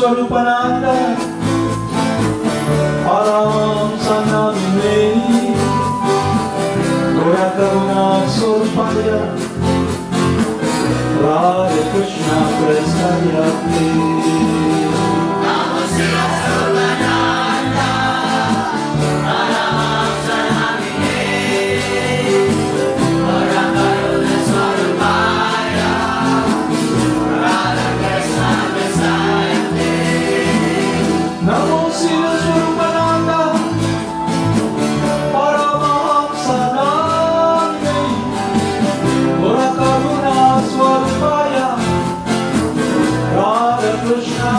Siddhaswarupananda, Paramahamsa namine, Gora Karuna Surpaya, Radha Krishna Krsna Yate. Namo Siddhaswarupananda, Paramahamsa namine, Gora Karuna Surpaya, Radha Krishna Krsna Yate. Namo Siddhaswarupananda, Paramahamsa namine, Gora Karuna Swarupaya, Radha Krishna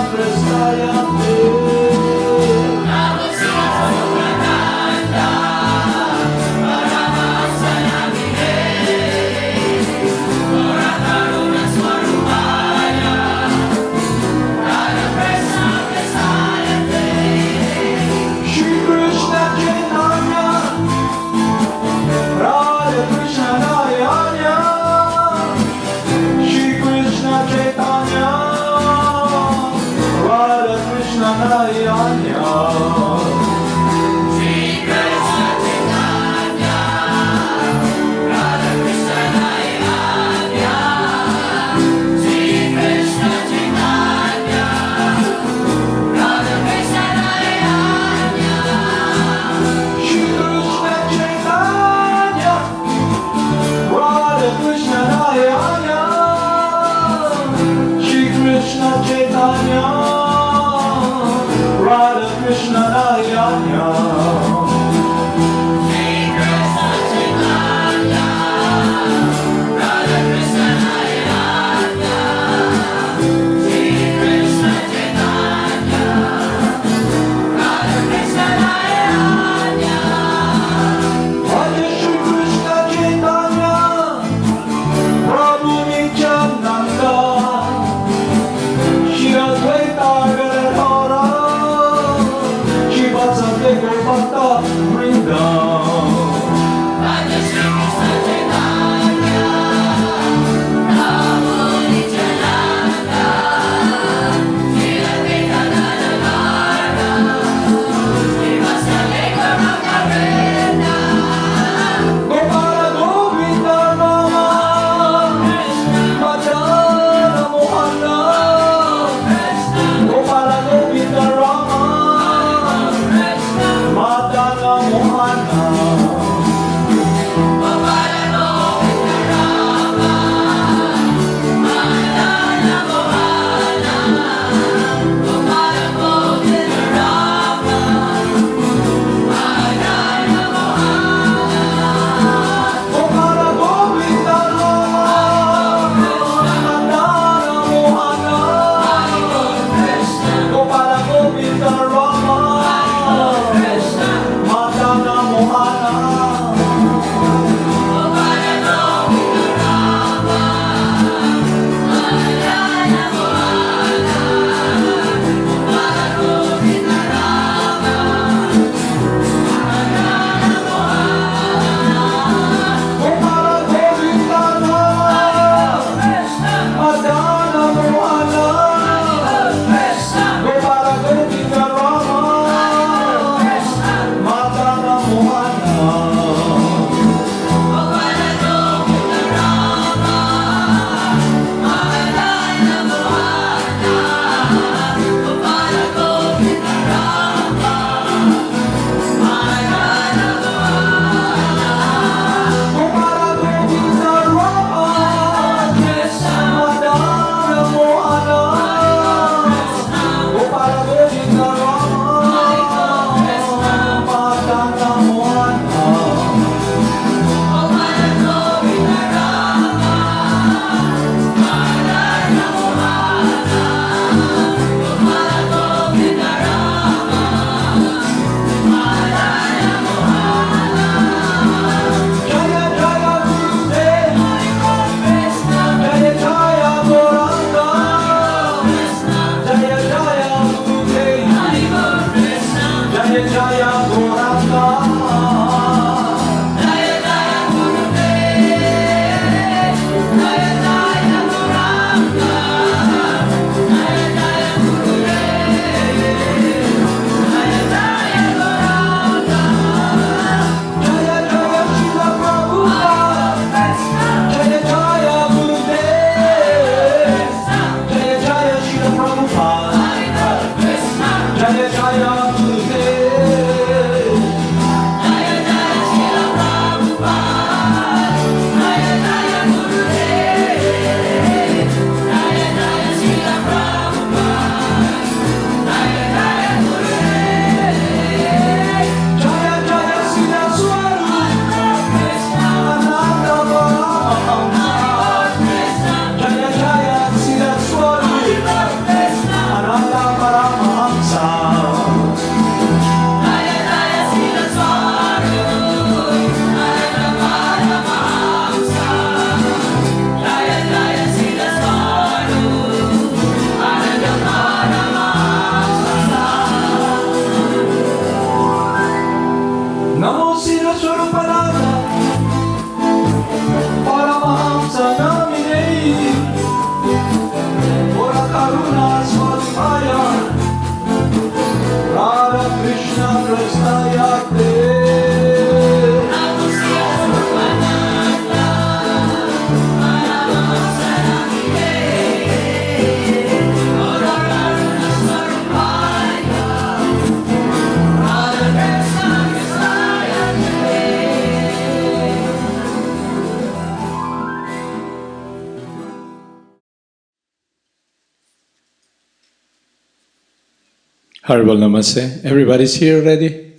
Horrible Namaste. Everybody's here already?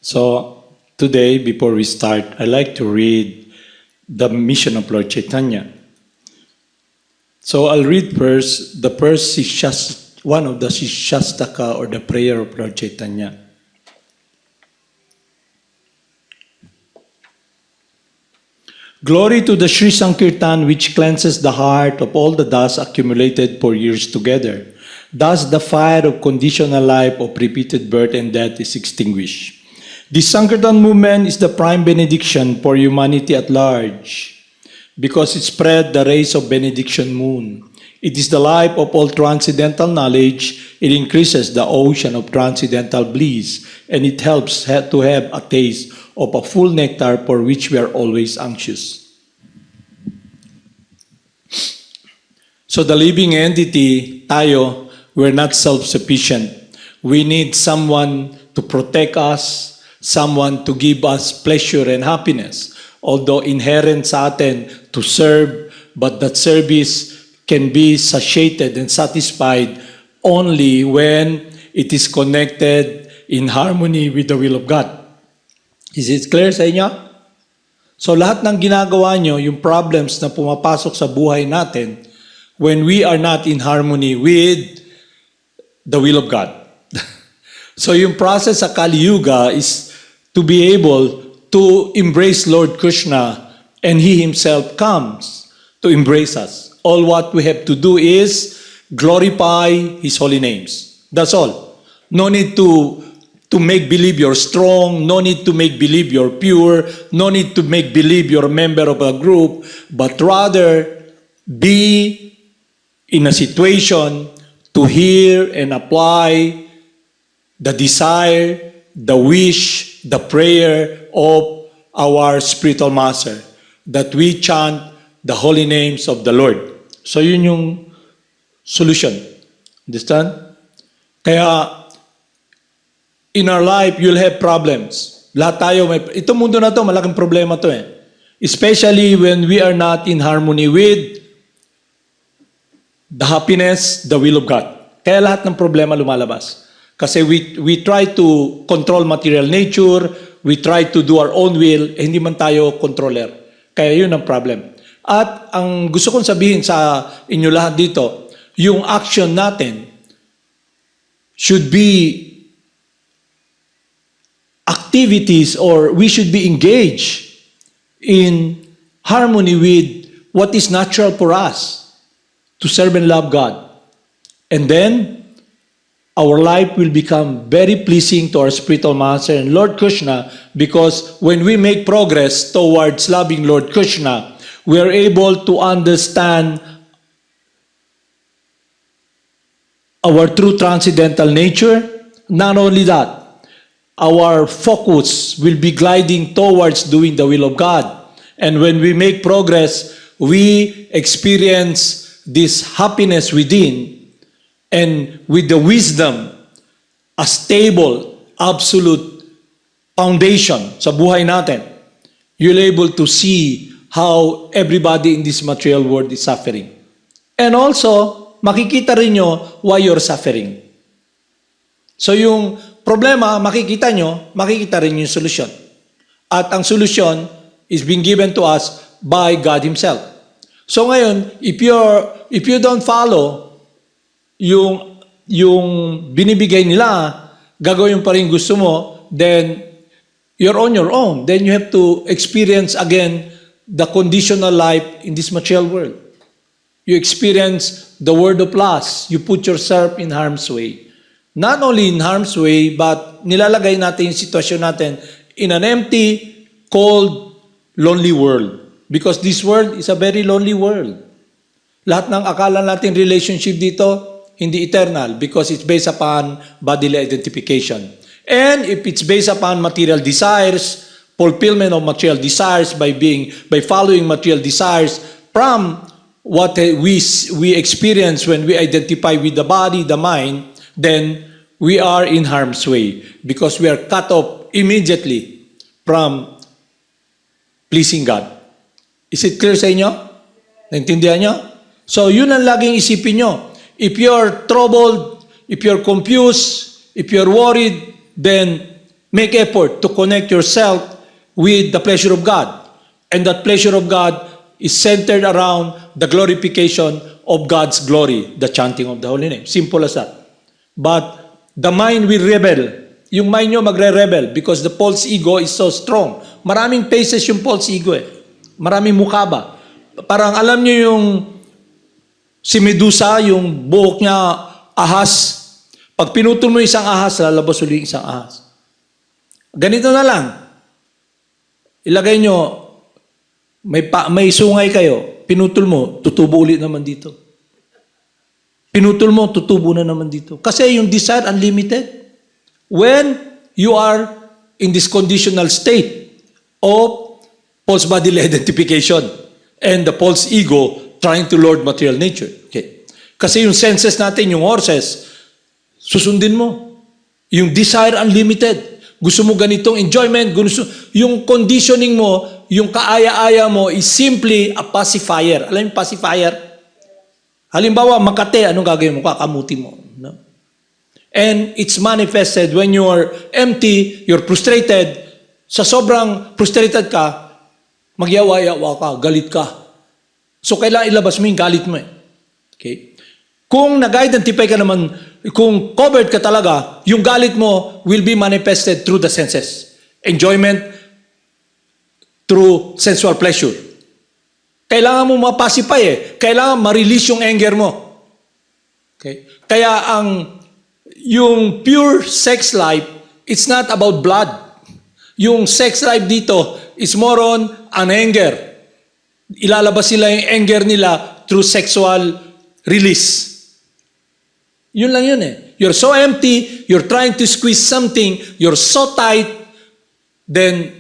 So, today, before we start, I'd like to read the mission of Lord Chaitanya. So, I'll read first the first one of the Shishastaka or the prayer of Lord Chaitanya. Glory to the Sri Sankirtan which cleanses the heart of all the dust accumulated for years together. Thus the fire of conditional life of repeated birth and death is extinguished. This Sankirtan movement is the prime benediction for humanity at large because it spread the rays of benediction moon. It is the life of all transcendental knowledge. It increases the ocean of transcendental bliss, and it helps to have a taste of a full nectar for which we are always anxious. So the living entity, tayo, we're not self-sufficient. We need someone to protect us, someone to give us pleasure and happiness. Although inherent sa atin to serve, but that service can be satiated and satisfied only when it is connected in harmony with the will of God. Is it clear sa inyo? So lahat ng ginagawa nyo, yung problems na pumapasok sa buhay natin, when we are not in harmony with the will of God. So yung process sa Kali Yuga is to be able to embrace Lord Krishna, and He Himself comes to embrace us. All what we have to do is glorify His holy names. That's all. No need to make believe you're strong, no need to make believe you're pure, no need to make believe you're a member of a group, but rather be in a situation to hear and apply the desire, the wish, the prayer of our spiritual master, that we chant the holy names of the Lord. So yun yung solution. Understand? Kaya, in our life, you'll have problems. Lahat tayo, itong mundo na to, malaking problema to eh. Especially when we are not in harmony with the happiness, the will of God. Kaya lahat ng problema lumalabas. Kasi we try to control material nature, we try to do our own will, eh, hindi man tayo controller. Kaya yun ang problem. At ang gusto kong sabihin sa inyo lahat dito, yung action natin should be activities, or we should be engaged in harmony with what is natural for us to serve and love God. And then, our life will become very pleasing to our spiritual master and Lord Krishna, because when we make progress towards loving Lord Krishna, we are able to understand our true transcendental nature. Not only that, our focus will be gliding towards doing the will of God. And when we make progress, we experience this happiness within, and with the wisdom, a stable, absolute foundation sa buhay natin, you'll able to see how everybody in this material world is suffering. And also, makikita rin nyo why you're suffering. So yung problema, makikita rin yung solusyon. At ang solusyon is being given to us by God Himself. So ngayon, if you don't follow yung binibigay nila, gagawin pa rin gusto mo, then you're on your own. Then you have to experience again the conditional life in this material world. You experience the world of lust. You put yourself in harm's way. Not only in harm's way, but nilalagay natin yung sitwasyon natin in an empty, cold, lonely world. Because this world is a very lonely world. Lahat ng akala natin relationship dito, hindi eternal, because it's based upon bodily identification. And if it's based upon material desires, fulfillment of material desires by following material desires from what we experience when we identify with the body, the mind, then we are in harm's way because we are cut off immediately from pleasing God. Is it clear sa inyo? Naintindihan nyo? So yun ang laging isipin nyo. If you're troubled, if you're confused, If you're worried, then make effort to connect yourself with the pleasure of God. And that pleasure of God is centered around the glorification of God's glory, the chanting of the holy name. Simple as that. But the mind will rebel. Yung mind nyo magre-rebel because the false ego is so strong. Maraming faces yung false ego eh. Maraming mukha ba? Parang alam nyo yung si Medusa, yung buhok niya ahas. Pag pinutol mo isang ahas, lalabas ulit isang ahas. Ganito na lang. Ilagay nyo, may sungay kayo, pinutol mo, tutubo ulit naman dito. Pinutol mo, tutubo na naman dito. Kasi yung desire unlimited. When you are in this conditional state of false bodily identification and the false ego trying to lord material nature. Okay. Kasi yung senses natin, yung horses, susundin mo. Yung desire unlimited. Gusto mo ganitong enjoyment, yung conditioning mo, yung kaaya-aya mo is simply a pacifier. Alam yung pacifier? Halimbawa, Makate, anong gagawin mo? Kakamuti mo. No? And it's manifested when you are empty, you're frustrated. Sa sobrang frustrated ka, magyawa-yawa ka, galit ka. So, kailangan ilabas mo yung galit mo eh. Okay? Kung nag-identify ka naman, kung covered ka talaga, yung galit mo will be manifested through the senses. Enjoyment through sensual pleasure. Kailangan mo mapacify eh. Kailangan ma-release yung anger mo. Okay? Kaya yung pure sex life, it's not about blood. Yung sex life dito is more on an anger. Ilalabas nila yung anger nila through sexual release. Yun lang yun eh. You're so empty, you're trying to squeeze something, you're so tight, then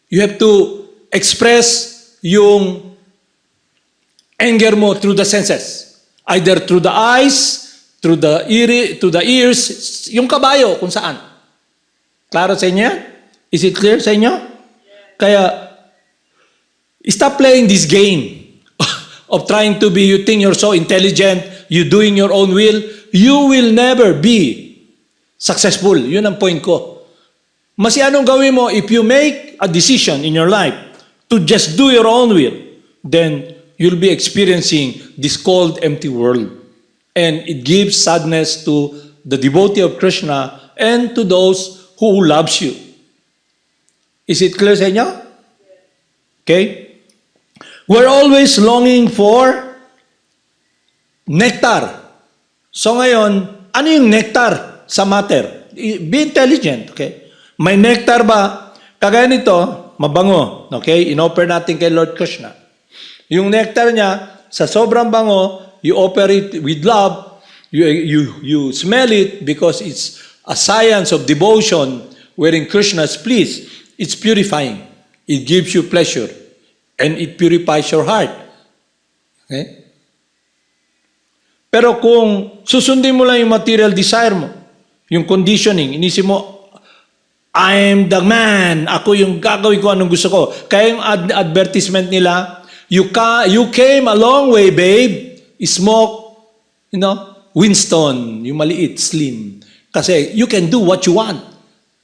you have to express yung anger mo through the senses. Either through the eyes, through the ears, yung kabayo, kung saan. Klaro sa inyo yan? Is it clear sa inyo? Kaya, stop playing this game of trying to be, you think you're so intelligent, you doing your own will, you will never be successful. Yun ang point ko. Mas anong gawin mo, if you make a decision in your life to just do your own will, then you'll be experiencing this cold, empty world. And it gives sadness to the devotee of Krishna and to those who loves you. Is it clear sa inyo? Okay? We're always longing for nectar. So ngayon, ano yung nectar sa matter? Be intelligent, okay? May nectar ba? Kagaya nito, mabango, okay? In-offer natin kay Lord Krishna. Yung nectar niya, sa sobrang bango, you offer it with love, you smell it because it's a science of devotion wherein Krishna is pleased. It's purifying. It gives you pleasure. And it purifies your heart. Okay? Pero kung susundin mo lang yung material desire mo, yung conditioning, inisip mo, I'm the man, ako yung gagawin ko anong gusto ko. Kaya yung advertisement nila, you came a long way, babe. Smoke, Winston, yung maliit, slim. Kasi you can do what you want.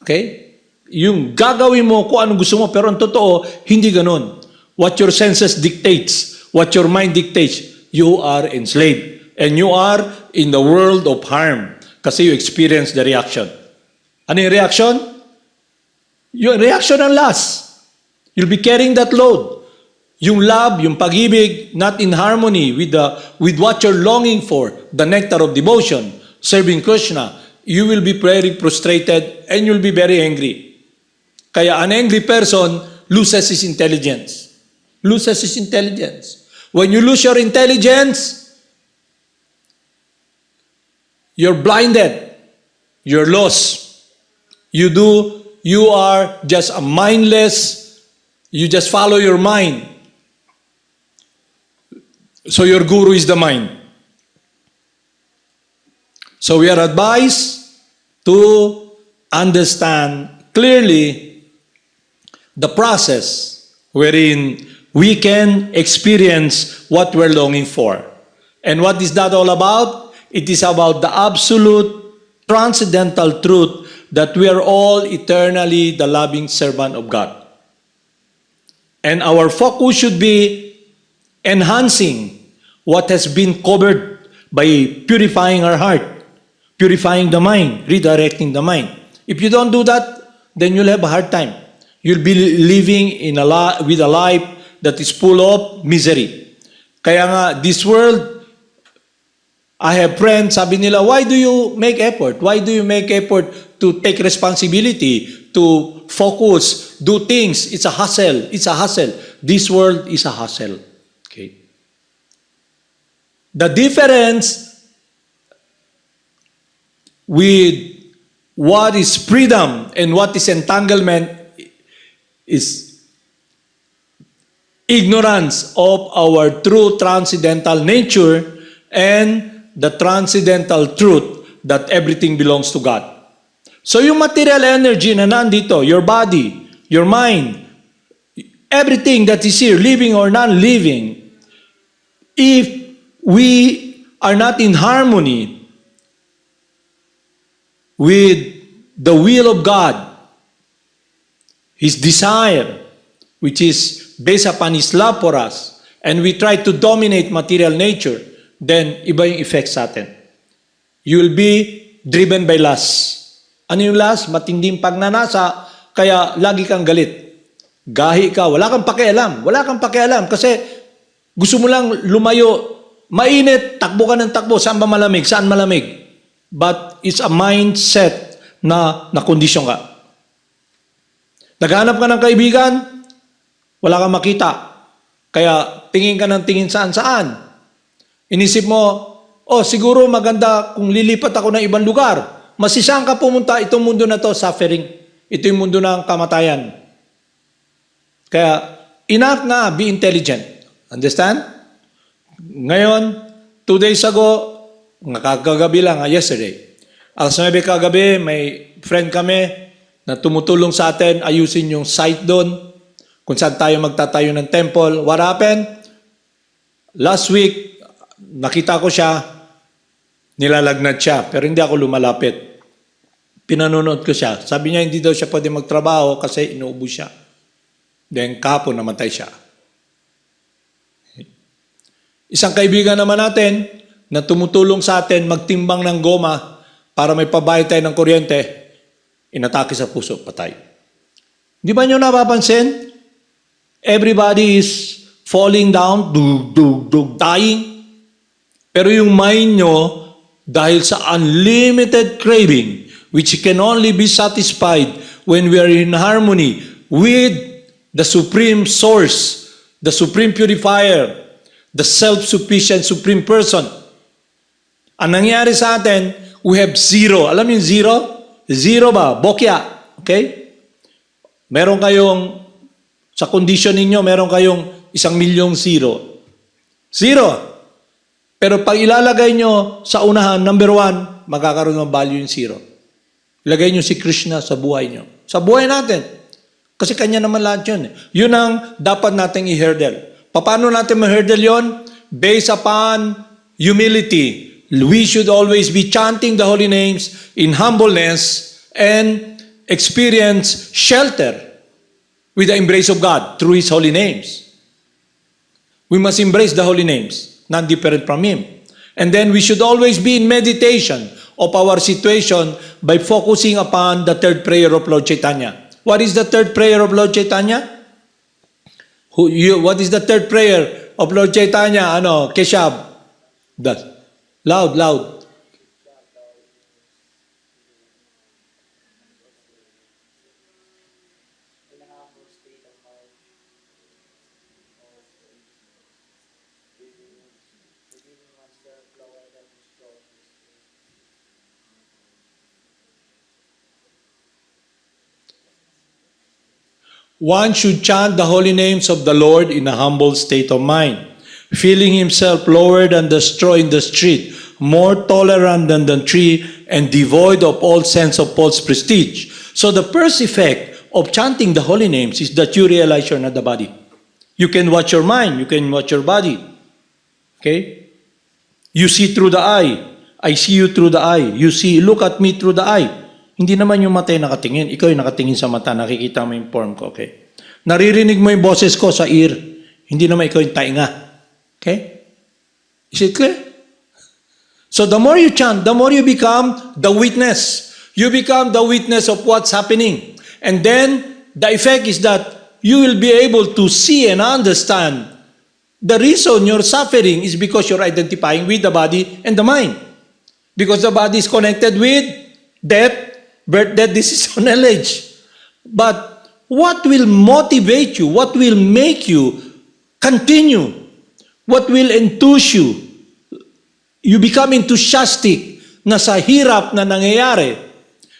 Okay? Yung gagawin mo kung anong gusto mo, pero ang totoo, hindi ganun. What your senses dictates, what your mind dictates, you are enslaved. And you are in the world of harm. Kasi you experience the reaction. Ano yung reaction? Yung reaction ang last. You'll be carrying that load. Yung love, yung pag-ibig, not in harmony with what you're longing for, the nectar of devotion, serving Krishna, you will be very frustrated and you'll be very angry. Kaya an angry person loses his intelligence. Loses his intelligence. When you lose your intelligence, you're blinded. You're lost. You are just a mindless, you just follow your mind. So your guru is the mind. So we are advised to understand clearly the process wherein we can experience what we're longing for. And what is that all about? It is about the absolute transcendental truth that we are all eternally the loving servant of God. And our focus should be enhancing what has been covered by purifying our heart, purifying the mind, redirecting the mind. If you don't do that, then you'll have a hard time. You'll be living in with a life that is full of misery. Kaya nga, this world, I have friends, sabi nila, why do you make effort? Why do you make effort to take responsibility, to focus, do things? It's a hustle. It's a hustle. This world is a hustle. Okay. The difference with what is freedom and what is entanglement is ignorance of our true transcendental nature and the transcendental truth that everything belongs to God. So yung material energy na nandito, your body, your mind, everything that is here, living or non-living, if we are not in harmony with the will of God, His desire, which is based upon His love for us, and we try to dominate material nature, then iba yung effect sa atin. You will be driven by lust. Ano yung lust? Matinding pagnanasa, kaya lagi kang galit. Gahi ka, wala kang pakialam. Wala kang pakialam kasi gusto mo lang lumayo. Mainit, takbo ka ng takbo. Saan ba malamig? Saan malamig? But it's a mindset na nakondisyon ka. Naghanap ka ng kaibigan, wala kang makita. Kaya tingin ka ng tingin saan-saan. Inisip mo, oh siguro maganda kung lilipat ako ng ibang lugar. Masisaan ka pumunta, itong mundo na to, suffering. Ito yung mundo ng kamatayan. Kaya, enough nga, be intelligent. Understand? Ngayon, 2 days ago, kagabi lang, yesterday. Alas 9 kagabi, may friend kami na tumutulong sa atin, ayusin yung site doon, kung saan tayo magtatayo ng temple. What happened? Last week, nakita ko siya, nilalagnat siya, pero hindi ako lumalapit. Pinanonood ko siya. Sabi niya, hindi daw siya pwede magtrabaho kasi inuubo siya. Then, kahapon namatay siya. Isang kaibigan naman natin na tumutulong sa atin magtimbang ng goma para may pabayad tayo ng kuryente, inatake sa puso, patay. Di ba niyo napapansin? Everybody is falling down, dying. Pero yung mind nyo, dahil sa unlimited craving, which can only be satisfied when we are in harmony with the supreme source, the supreme purifier, the self-sufficient supreme person. Ang nangyari sa atin, we have zero. Alam yung zero? Zero ba? Bokya. Okay? Meron kayong, sa condition ninyo, meron kayong 1,000,000 zero. Zero. Pero pag ilalagay nyo sa unahan, number 1, magkakaroon ng value yung zero. Ilagay nyo si Krsna sa buhay nyo. Sa buhay natin. Kasi kanya naman lahat yun. Yun ang dapat nating i-hurdle. Paano natin ma-hurdle yun? Based upon humility. We should always be chanting the holy names in humbleness and experience shelter with the embrace of God through His holy names. We must embrace the holy names, not different from Him. And then we should always be in meditation of our situation by focusing upon the third prayer of Lord Chaitanya. What is the third prayer of Lord Chaitanya? What is the third prayer of Lord Chaitanya? Keshab. Loud. One should chant the holy names of the Lord in a humble state of mind, feeling himself lower than the straw in the street, more tolerant than the tree, and devoid of all sense of false prestige. So the first effect of chanting the holy names is that you realize you're not the body. You can watch your mind, you can watch your body. Okay? You see through the eye. I see you through the eye. Look at me through the eye. Hindi naman yung mata yung nakatingin. Ikaw yung nakatingin sa mata, nakikita mo yung form ko, okay? Naririnig mo yung boses ko sa ear. Hindi naman ikaw yung tainga. Okay? Is it clear? So the more you chant, the more you become the witness. You become the witness of what's happening. And then, the effect is that you will be able to see and understand the reason you're suffering is because you're identifying with the body and the mind. Because the body is connected with death, birth, death, this is knowledge. But what will motivate you? What will make you continue? What will enthuse you? You become enthusiastic na sa hirap na nangyayari,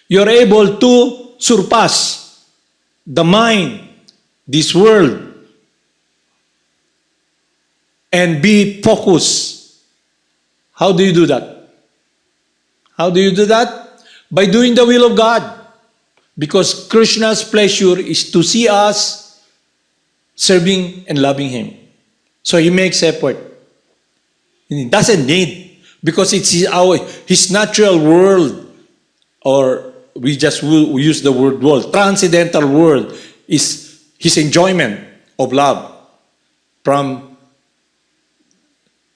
you're able to surpass the mind, this world, and be focused. How do you do that? How do you do that? By doing the will of God. Because Krishna's pleasure is to see us serving and loving Him. So He makes effort. He doesn't need, because it's His natural world, or we just will use the word world, transcendental world, is His enjoyment of love from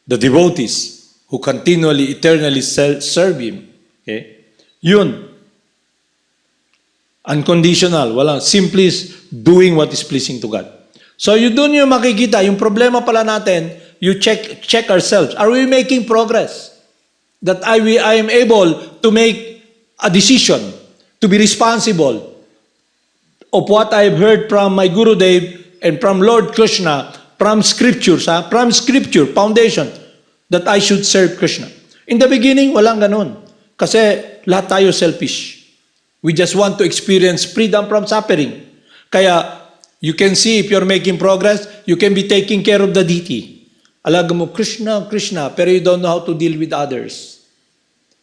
the devotees who continually, eternally serve Him. Okay? Yun. Unconditional. Wala. Simply doing what is pleasing to God. So yun dun yung makikita. Yung problema pala natin, you check ourselves. Are we making progress? That I am able to make a decision, to be responsible of what I've heard from my Gurudev and from Lord Krishna, from scriptures, from scripture, foundation, that I should serve Krishna. In the beginning, walang ganun. Kasi lahat tayo selfish. We just want to experience freedom from suffering. Kaya, you can see if you're making progress, you can be taking care of the deity. Alaga mo, Krishna, Krishna, pero you don't know how to deal with others.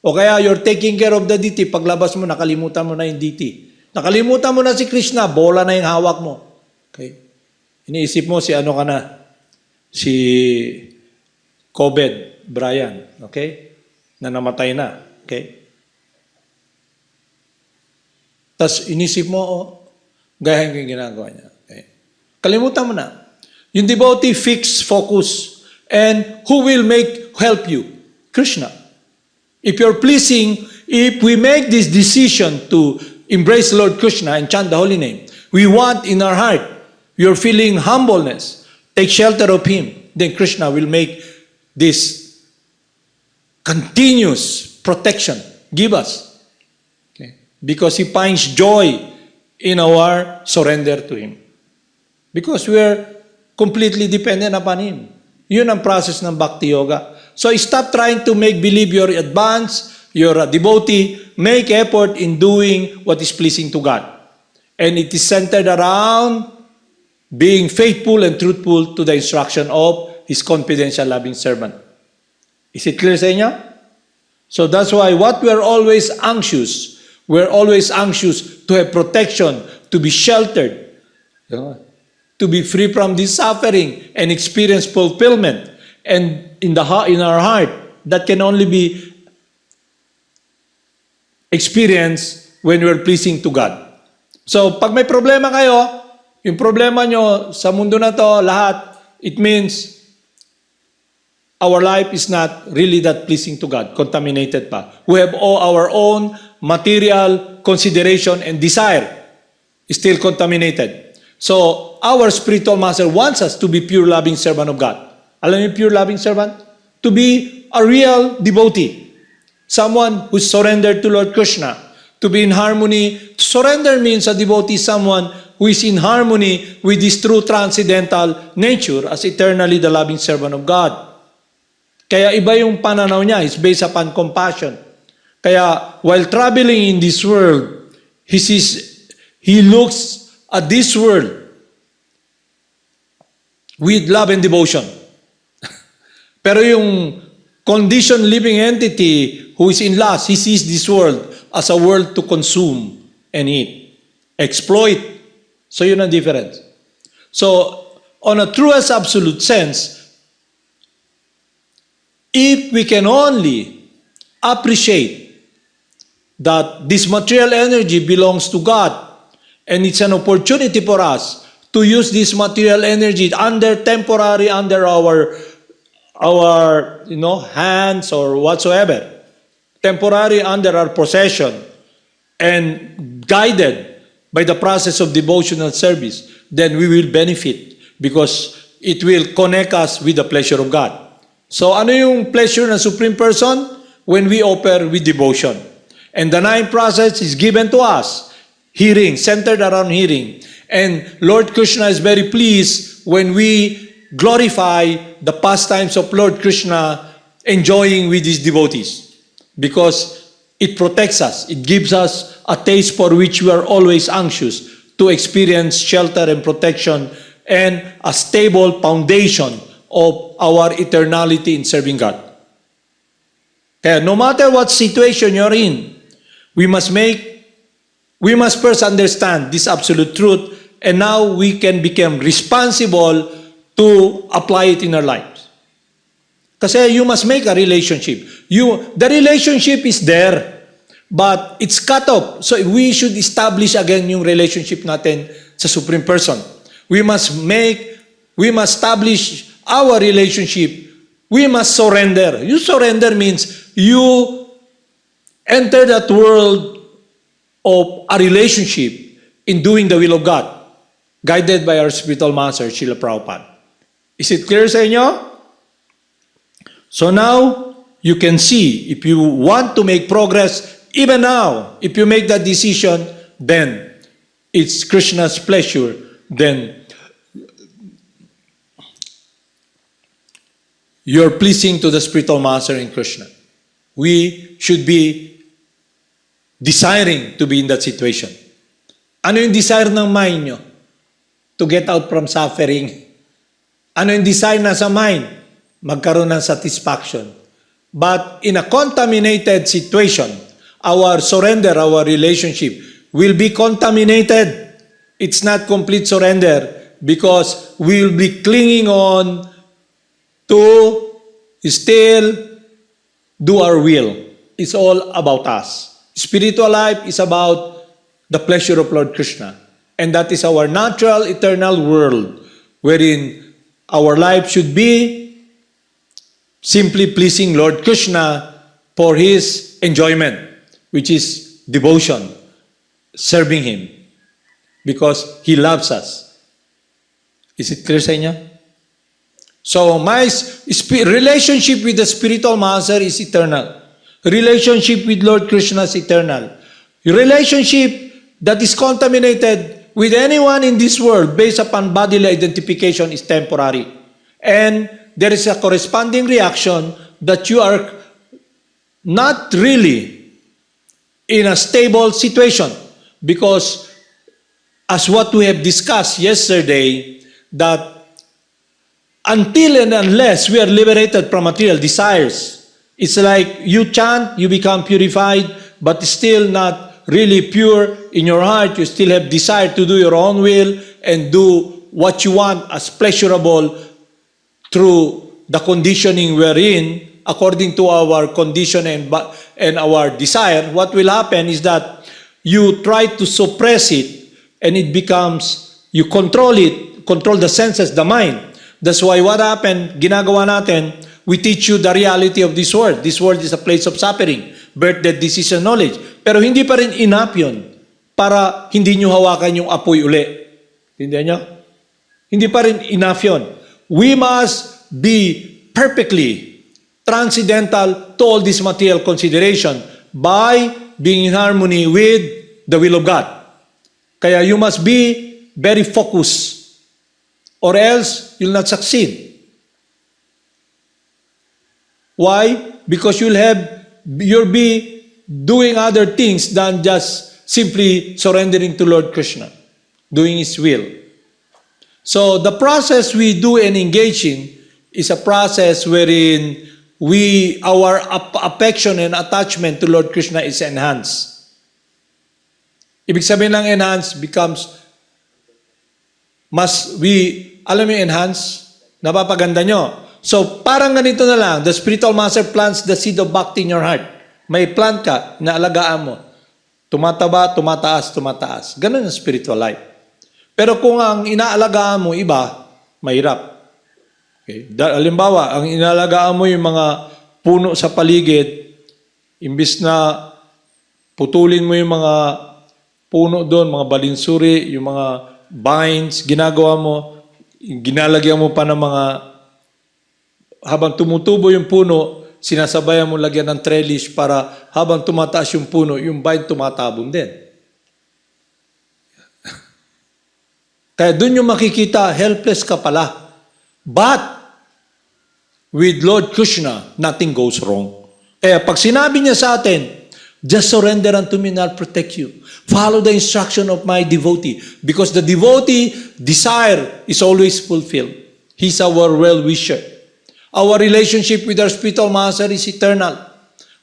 O kaya, you're taking care of the deity, paglabas mo, nakalimutan mo na yung deity. Nakalimutan mo na si Krishna, bola na yung hawak mo. Okay? Iniisip mo si ano ka na, si Kobe Bryant, okay? Na namatay na, okay? Tapos inisip mo, gayahin ko yung ginagawa niya. Okay? Kalimutan mo na. Yung devotee, fix, focus. And who will help you? Krishna. If you're pleasing, if we make this decision to embrace Lord Krishna and chant the holy name, we want in our heart, you're feeling humbleness, take shelter of Him, then Krishna will make this continuous protection, give us. Because He finds joy in our surrender to Him. Because we are completely dependent upon Him. Yun ang process ng Bhakti Yoga. So stop trying to make believe you're advanced, you're a devotee. Make effort in doing what is pleasing to God. And it is centered around being faithful and truthful to the instruction of His confidential loving servant. Is it clear sa inyo? So that's why what we're always anxious to have protection, to be sheltered, to be free from this suffering and experience fulfillment. And in our heart, that can only be experienced when we're pleasing to God. So, pag may problema kayo, yung problema nyo sa mundo na to, lahat, it means our life is not really that pleasing to God, contaminated pa. We have all our own material consideration and desire is still contaminated. So, our spiritual master wants us to be pure loving servant of God. Alam niyo pure loving servant? To be a real devotee. Someone who's surrendered to Lord Krishna. To be in harmony. Surrender means a devotee is someone who is in harmony with this true transcendental nature as eternally the loving servant of God. Kaya iba yung pananaw niya. It's based upon compassion. Kaya while traveling in this world, he looks at this world with love and devotion. Pero yung conditioned living entity who is in lust, he sees this world as a world to consume and eat, exploit. So yun ang difference. So, on a truest absolute sense, if we can only appreciate that this material energy belongs to God, and it's an opportunity for us to use this material energy under our hands or whatsoever, temporary under our possession, and guided by the process of devotional service, then we will benefit because it will connect us with the pleasure of God. So ano yung pleasure ng Supreme Person? When we offer with devotion. And the ninth process is given to us, hearing, centered around hearing. And Lord Krishna is very pleased when we glorify the pastimes of Lord Krishna enjoying with his devotees. Because it protects us. It gives us a taste for which we are always anxious to experience shelter and protection and a stable foundation of our eternality in serving God. Kaya no matter what situation you're in, we must first understand this absolute truth, and now we can become responsible to apply it in our lives. Kasi you must make a relationship. The relationship is there, but it's cut off. So we should establish again yung relationship natin sa Supreme Person. We must establish our relationship. We must surrender. You surrender means you enter that world of a relationship in doing the will of God, guided by our spiritual master, Srila Prabhupada. Is it clear sa inyo? So now, you can see, if you want to make progress, even now, if you make that decision, then it's Krishna's pleasure, then you're pleasing to the spiritual master in Krishna. We should be desiring to be in that situation. Ano yung desire ng mind nyo? To get out from suffering. Ano yung desire na sa mind? Magkaroon ng satisfaction. But in a contaminated situation, our surrender, our relationship will be contaminated. It's not complete surrender because we will be clinging on to still do our will. It's all about us. Spiritual life is about the pleasure of Lord Krishna. And that is our natural, eternal world, wherein our life should be simply pleasing Lord Krishna for His enjoyment, which is devotion, serving Him, because He loves us. Is it clear sa inyo? So, my relationship with the spiritual master is eternal. Relationship with Lord Krishna is eternal. Relationship that is contaminated with anyone in this world based upon bodily identification is temporary. And there is a corresponding reaction that you are not really in a stable situation, because as what we have discussed yesterday, that until and unless we are liberated from material desires, it's like you chant, you become purified, but still not really pure in your heart. You still have desire to do your own will and do what you want as pleasurable through the conditioning we're in, according to our condition and our desire. What will happen is that you try to suppress it, and it becomes, you control it, control the senses, the mind. That's why what happened, ginagawa natin, we teach you the reality of this world. This world is a place of suffering, birth, death, disease, and knowledge. Pero hindi pa rin enough yun para hindi nyo hawakan yung apoy uli. Hindi nyo? Hindi pa rin enough yun. We must be perfectly transcendental to all this material consideration by being in harmony with the will of God. Kaya you must be very focused, or else you'll not succeed. Why? Because you'll be doing other things than just simply surrendering to Lord Krishna, doing His will. So the process we do and engage in is a process wherein our affection and attachment to Lord Krishna is enhanced. Ibig sabihin ng enhance becomes alam mo yung enhance? Napapaganda nyo. So, parang ganito na lang, the spiritual master plants the seed of bhakti in your heart. May plant ka, inaalagaan mo. Tumataba, tumataas, tumataas. Ganun ang spiritual life. Pero kung ang inaalagaan mo iba, mahirap. Okay? Halimbawa, ang inaalagaan mo yung mga puno sa paligid, imbis na putulin mo yung mga puno doon, mga balinsuri, yung mga vines, ginagawa mo, ginalagyan mo pa ng mga, habang tumutubo yung puno, sinasabayan mo lagyan ng trellis para habang tumataas yung puno, yung vine tumatabon din. Kaya doon yung makikita, helpless ka pala. But, with Lord Krishna, nothing goes wrong. Kaya pag sinabi niya sa atin, just surrender unto me and I'll protect you. Follow the instruction of my devotee. Because the devotee desire is always fulfilled. He's our well-wisher. Our relationship with our spiritual master is eternal.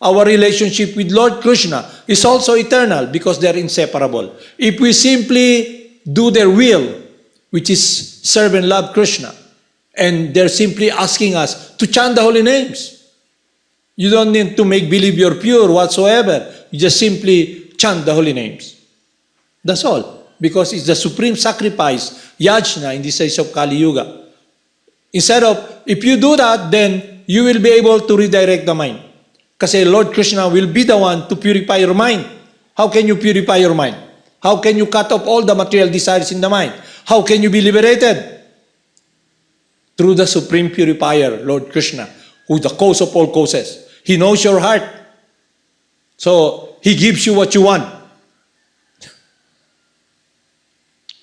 Our relationship with Lord Krishna is also eternal because they're inseparable. If we simply do their will, which is serve and love Krishna, and they're simply asking us to chant the holy names. You don't need to make believe you're pure whatsoever. You just simply chant the holy names. That's all. Because it's the supreme sacrifice, yajna, in this age of Kali Yuga. Instead of, if you do that, then you will be able to redirect the mind. Kasi Lord Krishna will be the one to purify your mind. How can you purify your mind? How can you cut off all the material desires in the mind? How can you be liberated? Through the supreme purifier, Lord Krishna, who is the cause of all causes. He knows your heart. So, He gives you what you want.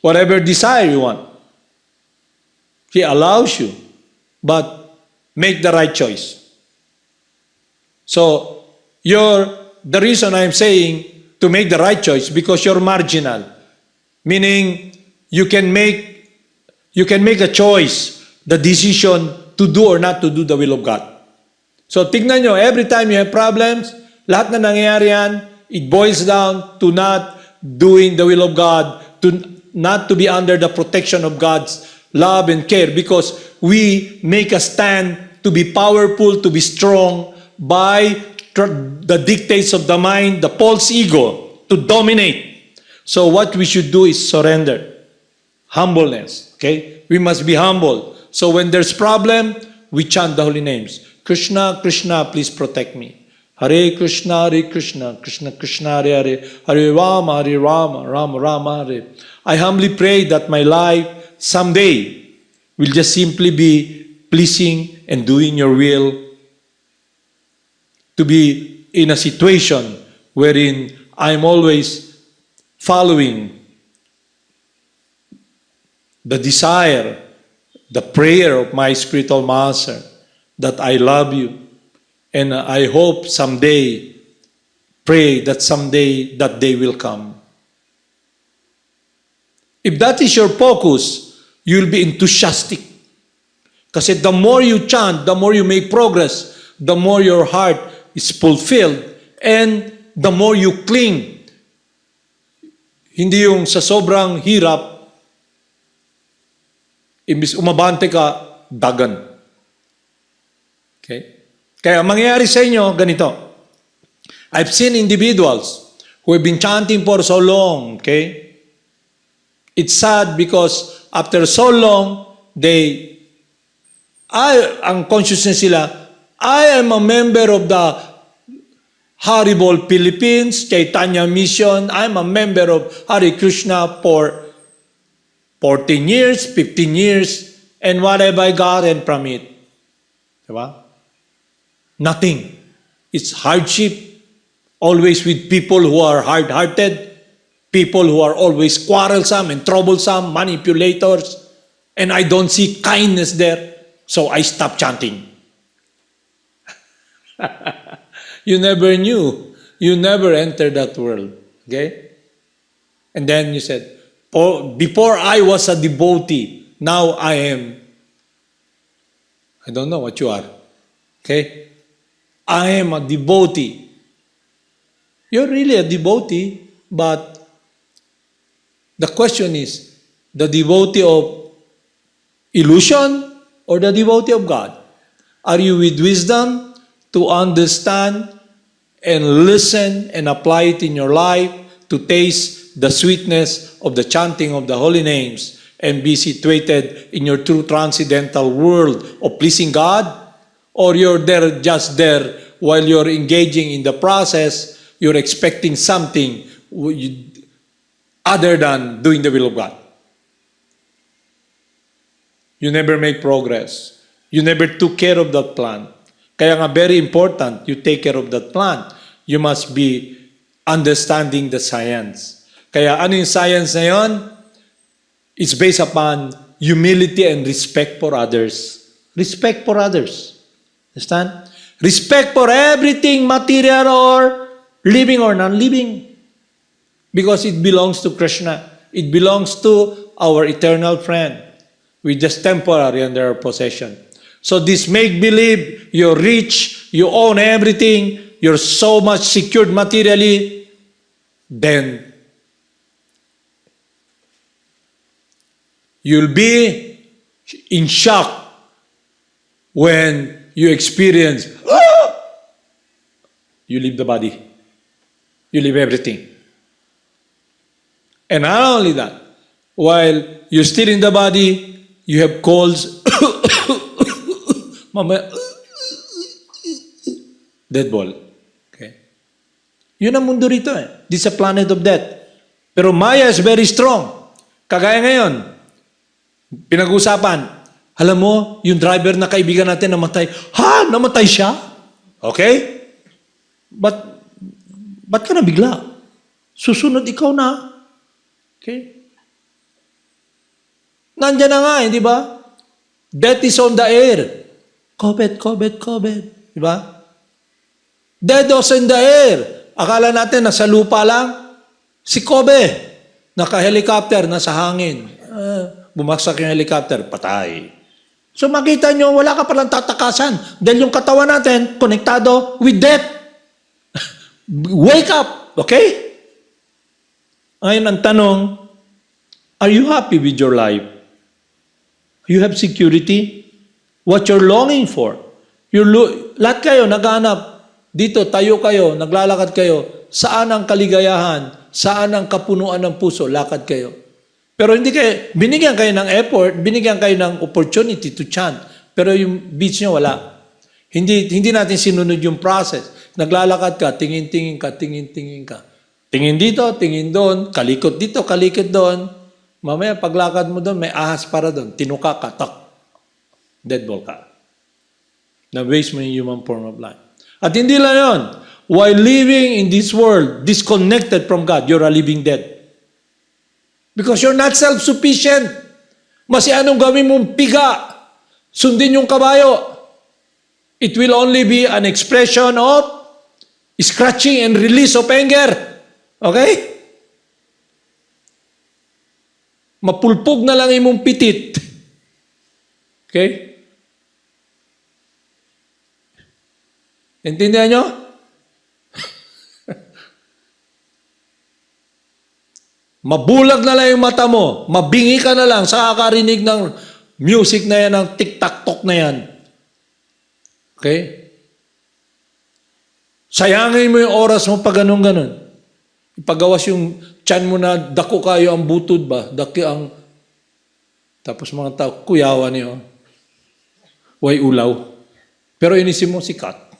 Whatever desire you want. He allows you. But make the right choice. So, the reason I'm saying to make the right choice, because you're marginal. Meaning, you can make a choice, the decision to do or not to do the will of God. So, tignan nyo, every time you have problems, lahat na nangyayari yan, it boils down to not doing the will of God, to not to be under the protection of God's love and care, because we make a stand to be powerful, to be strong by the dictates of the mind, the false ego, to dominate. So what we should do is surrender. Humbleness. Okay? We must be humble. So when there's problem, we chant the holy names. Krishna, Krishna, please protect me. Hare Krishna, Krishna Krishna, Hare Hare, Hare Rama, Rama Rama, Hare. I humbly pray that my life someday will just simply be pleasing and doing your will, to be in a situation wherein I'm always following the desire, the prayer of my spiritual master, that I love you. And I hope someday, pray that someday that day will come. If that is your focus, you'll be enthusiastic. Kasi the more you chant, the more you make progress, the more your heart is fulfilled, and the more you cling. Hindi yung sa sobrang hirap, imbis umabante ka, dagan. Okay? Kaya mangyayari sa inyo, ganito. I've seen individuals who have been chanting for so long, okay? It's sad because after so long, ang consciousness sila, I am a member of the Haribol Philippines, Chaitanya Mission. I'm a member of Hare Krishna for 14 years, 15 years, and what have I gotten from it? Diba? Nothing. It's hardship, always with people who are hard-hearted, people who are always quarrelsome and troublesome, manipulators, and I don't see kindness there, so I stopped chanting. You never knew. You never entered that world. Okay? And then you said, before I was a devotee, now I am, I don't know what you are. Okay? I am a devotee. You're really a devotee, but the question is, the devotee of illusion or the devotee of God? Are you with wisdom to understand and listen and apply it in your life to taste the sweetness of the chanting of the holy names and be situated in your true transcendental world of pleasing God, or you're there just there while you're engaging in the process, you're expecting something other than doing the will of God. You never make progress. You never took care of that plant. Kaya nga very important, you take care of that plant. You must be understanding the science. Kaya ano yung science na yun? It's based upon humility and respect for others. Respect for others. Understand? Respect for everything, material or living or non-living. Because it belongs to Krsna. It belongs to our eternal friend. We just temporary under our possession. So this make-believe, you're rich, you own everything, you're so much secured materially, then you'll be in shock when you experience, you leave the body, you leave everything. And not only that, while you're still in the body, you have colds, dead ball. Okay? Yun ang mundo rito eh. This is a planet of death. Pero Maya is very strong. Kagaya ngayon, pinag-usapan, alam mo, yung driver na kaibigan natin namatay. Ha? Namatay siya? Okay? Ba't ka na bigla? Susunod ikaw na. Okay? Nandiyan na nga, di ba? Death is on the air. COVID. Di ba? Death is on the air. Akala natin nasa lupa lang. Si Kobe, naka-helicopter, nasa hangin. Bumagsak yung helicopter, patay. So makita nyo, wala ka palang tatakasan. Dahil yung katawan natin, konektado with death. Wake up, okay? Ngayon ang tanong, are you happy with your life? You have security? What you're longing for? Lahat kayo naghahanap. Dito, tayo kayo, naglalakad kayo. Saan ang kaligayahan? Saan ang kapunuan ng puso? Lakad kayo. Pero hindi kayo, binigyan kayo ng effort, binigyan kayo ng opportunity to chant. Pero yung beats nyo, wala. Hindi natin sinunod yung process. Naglalakad ka, tingin ka. Tingin dito, tingin doon, kalikot dito, kalikot doon. Mamaya, paglakad mo doon, may ahas para doon. Tinuka ka, tak. Dead ball ka. Na-waste mo yung human form of life. At hindi lang yun. While living in this world, disconnected from God, you're a living dead. Because you're not self-sufficient. Masi anong gawin mong piga, sundin yung kabayo. It will only be an expression of scratching and release of anger. Okay? Mapulpog na lang imong pitit. Okay? Intindihan nyo? Mabulag na lang yung mata mo. Mabingi ka na lang sa kakarinig ng music na yan, ng tik-tak-tok na yan. Okay? Sayangin mo yung oras mo pag ganun-ganun. Ipagawas yung tiyan mo na dako kayo ang butod ba? Daki ang... Tapos mga tao, kuyawan niyo. Way ulaw. Pero inisip mo sikat.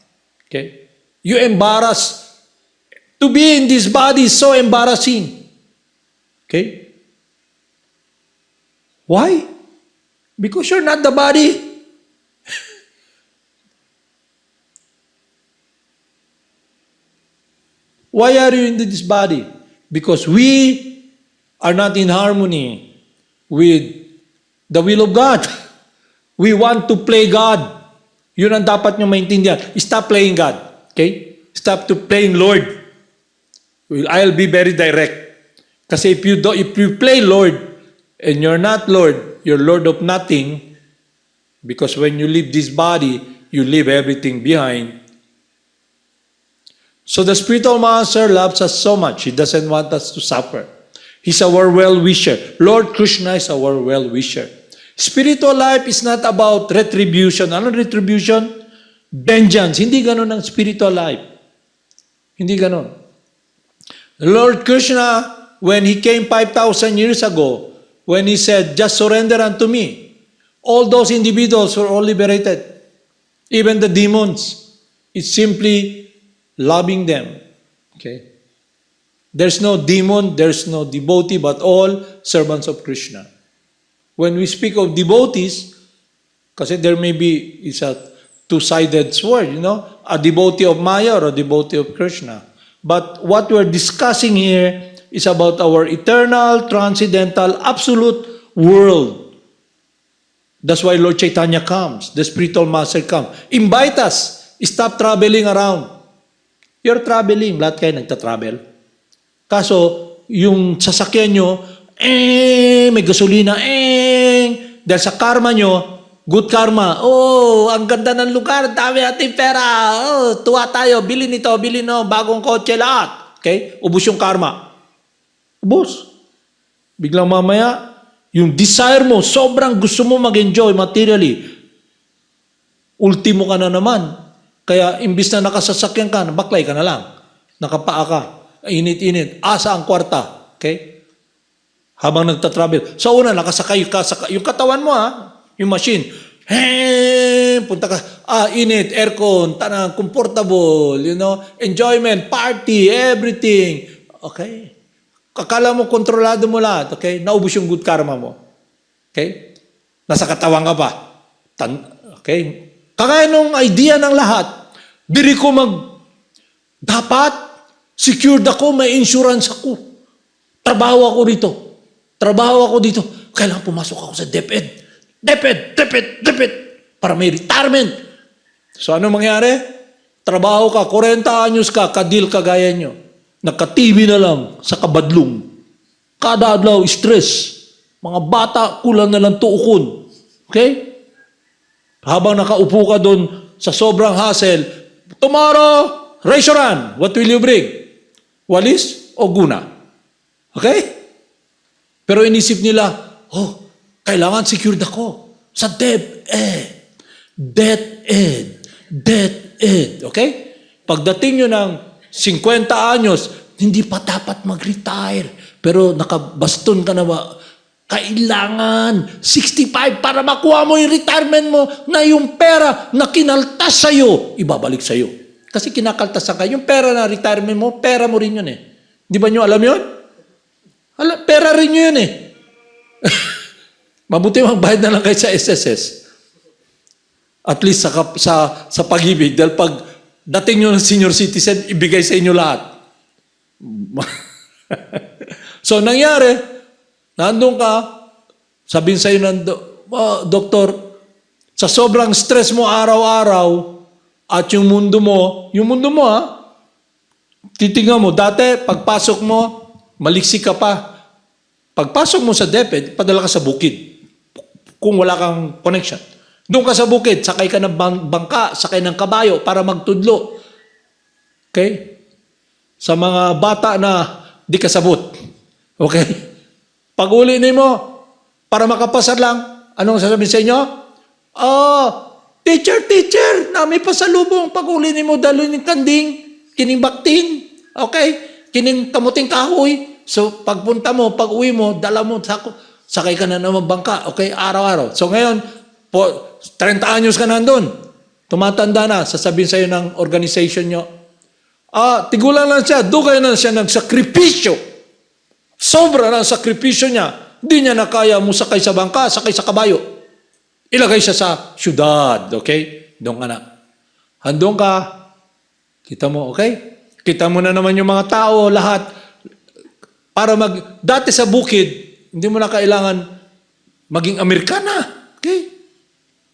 Okay? You embarrass. To be in this body is so embarrassing. Okay? Why? Because you're not the body. Why are you in this body? Because we are not in harmony with the will of God. We want to play God. Yun ang dapat nyo maintindihan. Stop playing God. Okay? Stop to playing Lord. I'll be very direct. Kasi if you play Lord and you're not Lord, you're Lord of nothing, because when you leave this body, you leave everything behind. So the spiritual master loves us so much. He doesn't want us to suffer. He's our well-wisher. Lord Krishna is our well-wisher. Spiritual life is not about retribution. Anong retribution? Vengeance. Hindi ganun ang spiritual life. Hindi ganon. Lord Krishna, when He came 5,000 years ago, when He said, just surrender unto me, all those individuals were all liberated. Even the demons. It's simply loving them. Okay? There's no demon, there's no devotee, but all servants of Krishna. When we speak of devotees, kasi there may be, it's a two-sided sword, a devotee of Maya or a devotee of Krishna. But what we're discussing here is about our eternal, transcendental, absolute world. That's why Lord Chaitanya comes, the spiritual master comes. Invite us. Stop traveling around. You're traveling. Lahat kayo nagta-travel. Kaso, yung sasakyan nyo, may gasolina, dahil sa karma nyo, good karma. Oh, ang ganda ng lugar, dami natin pera. Oh, tuwa tayo, bili nito, bagong kotse lahat. Okay? Ubus yung karma. Ubus. Biglang mamaya, yung desire mo, sobrang gusto mo mag-enjoy materially. Ultimo ka na naman. Kaya imbis na nakasasakyan ka, baklay ka na lang. Nakapaa ka. Init-init. Asa ang kwarta. Okay? Habang nagtatravel. Sa una, nakasakay ka. Yung katawan mo, yung machine. Punta ka. Init, aircon, tanang, comfortable, enjoyment, party, everything. Okay? Akala mo, kontrolado mo lahat. Okay? Naubos yung good karma mo. Okay? Nasa katawan ka pa. Okay? Kagaya nung idea ng lahat, diri ko dapat, secured ako, may insurance ako. Trabaho ako dito. Kailangan pumasok ako sa DepEd. DepEd. Para may retirement. So ano mangyari? Trabaho ka, 40 anyos ka, kadil kagaya nyo. Nagka-TV na lang sa kabadlong. Kada adlaw, stress. Mga bata, kulang na lang tuukon. Okay? Habang nakaupo ka doon sa sobrang hassle, tomorrow, raise your hand. What will you bring? Walis o guna? Okay? Pero inisip nila, kailangan secured ako sa DepEd. DepEd. Okay? Pagdating nyo ng 50 anyos, hindi pa dapat mag-retire. Pero nakabaston ka na ba? Kailangan 65 para makuha mo yung retirement mo na yung pera na kinaltas sa'yo, ibabalik sa'yo. Kasi kinakaltasan ka. Yung pera na retirement mo, pera mo rin yun eh. Di ba nyo alam yun? Pera rin nyo yun eh. Mabuti magbayad na lang kayo sa SSS. At least sa pag-ibig. Dahil pag dating nyo ng senior citizen, ibigay sa inyo lahat. So, nangyari, nandun ka, sabihin sa'yo ng doktor, sa sobrang stress mo araw-araw, at yung mundo mo titingnan mo, dati, pagpasok mo, maliksi ka pa. Pagpasok mo sa DepEd, padala ka sa bukid. Kung wala kang connection. Doon ka sa bukid, sakay ka ng bangka, sakay ng kabayo para magtudlo. Okay? Sa mga bata na di kasabot. Okay? Pag-uli mo, para makapasa lang, anong sasabihin sa inyo? Teacher, nami pasalubong pag-uli mo, dalo ng kanding, kining baktin, okay? Kining kamuting kahoy. So, pagpunta mo, pag-uwi mo, dala mo, sakay ka na naman bangka, okay? Araw-araw. So, ngayon, 30 anyos ka nandun. Tumatanda na, sasabihin sa'yo ng organization nyo, tigulan lang siya, dugay na siya ng sakripisyo. Sobra na sakripisyo niya. Hindi niya na kaya mo sakay sa bangka, sakay sa kabayo. Ilagay siya sa syudad, okay? Doon ka na. Handong ka, kita mo, okay? Kita mo na naman yung mga tao, lahat. Para dati sa bukid, hindi mo na kailangan maging Amerikana, okay?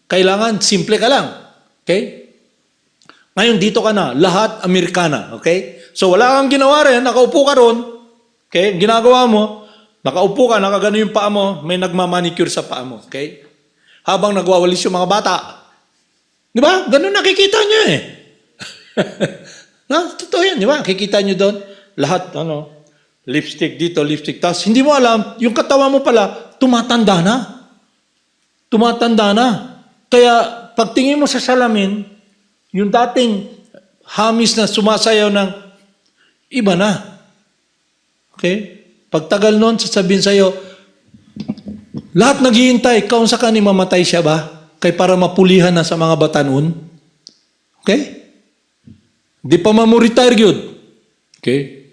Kailangan, simple ka lang, okay? Ngayon, dito ka na, lahat Amerikana, okay? So, wala kang ginawa rin, nakaupo ka ron, okay? Ginagawa mo, nakaupo ka, nakagano yung paa mo, may nagmamanicure sa paa mo, okay? Habang nagwawalis yung mga bata. Di ba? Ganun nakikita nyo eh. Totoo yan, di ba? Kikita nyo doon, lahat, lipstick dito, lipstick. Tapos, hindi mo alam, yung katawan mo pala, tumatanda na. Tumatanda na. Kaya, pagtingin mo sa salamin, yung dating hamis na sumasayaw ng iba na. Okay? Pagtagal nun, sasabihin sa'yo, lahat naghihintay, kaunsa ka ni mamatay siya ba? Kay para mapulihan na sa mga batanon. Okay? Di pa retire yun. Okay?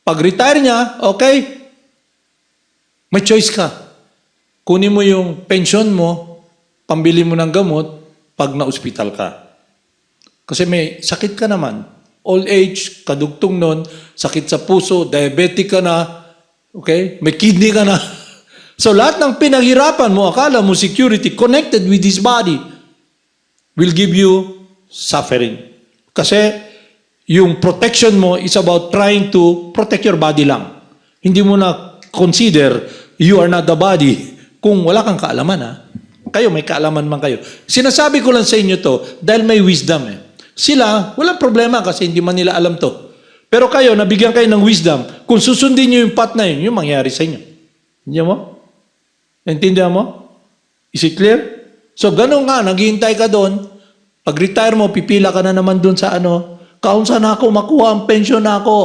Pag-retire niya, okay, may choice ka. Kunin mo yung pension mo, pambili mo ng gamot, pag na-hospital ka. Kasi may sakit ka naman. Old age, kadugtong nun, sakit sa puso, diabetic ka na, okay? May kidney ka na. So lahat ng pinaghirapan mo, akala mo security connected with this body will give you suffering. Kasi yung protection mo is about trying to protect your body lang. Hindi mo na consider you are not the body kung wala kang kaalaman, ha? Kayo, may kaalaman man kayo. Sinasabi ko lang sa inyo to dahil may wisdom, eh. Sila, walang problema kasi hindi man nila alam to. Pero kayo, nabigyan kayo ng wisdom. Kung susundin nyo yung path na yun, yung mangyari sa inyo. Hindi mo? Naintindihan mo? Is it clear? So, ganun nga, naghihintay ka doon. Pag-retire mo, pipila ka na naman doon sa kaunsa na ako, makuha ang pension na ako.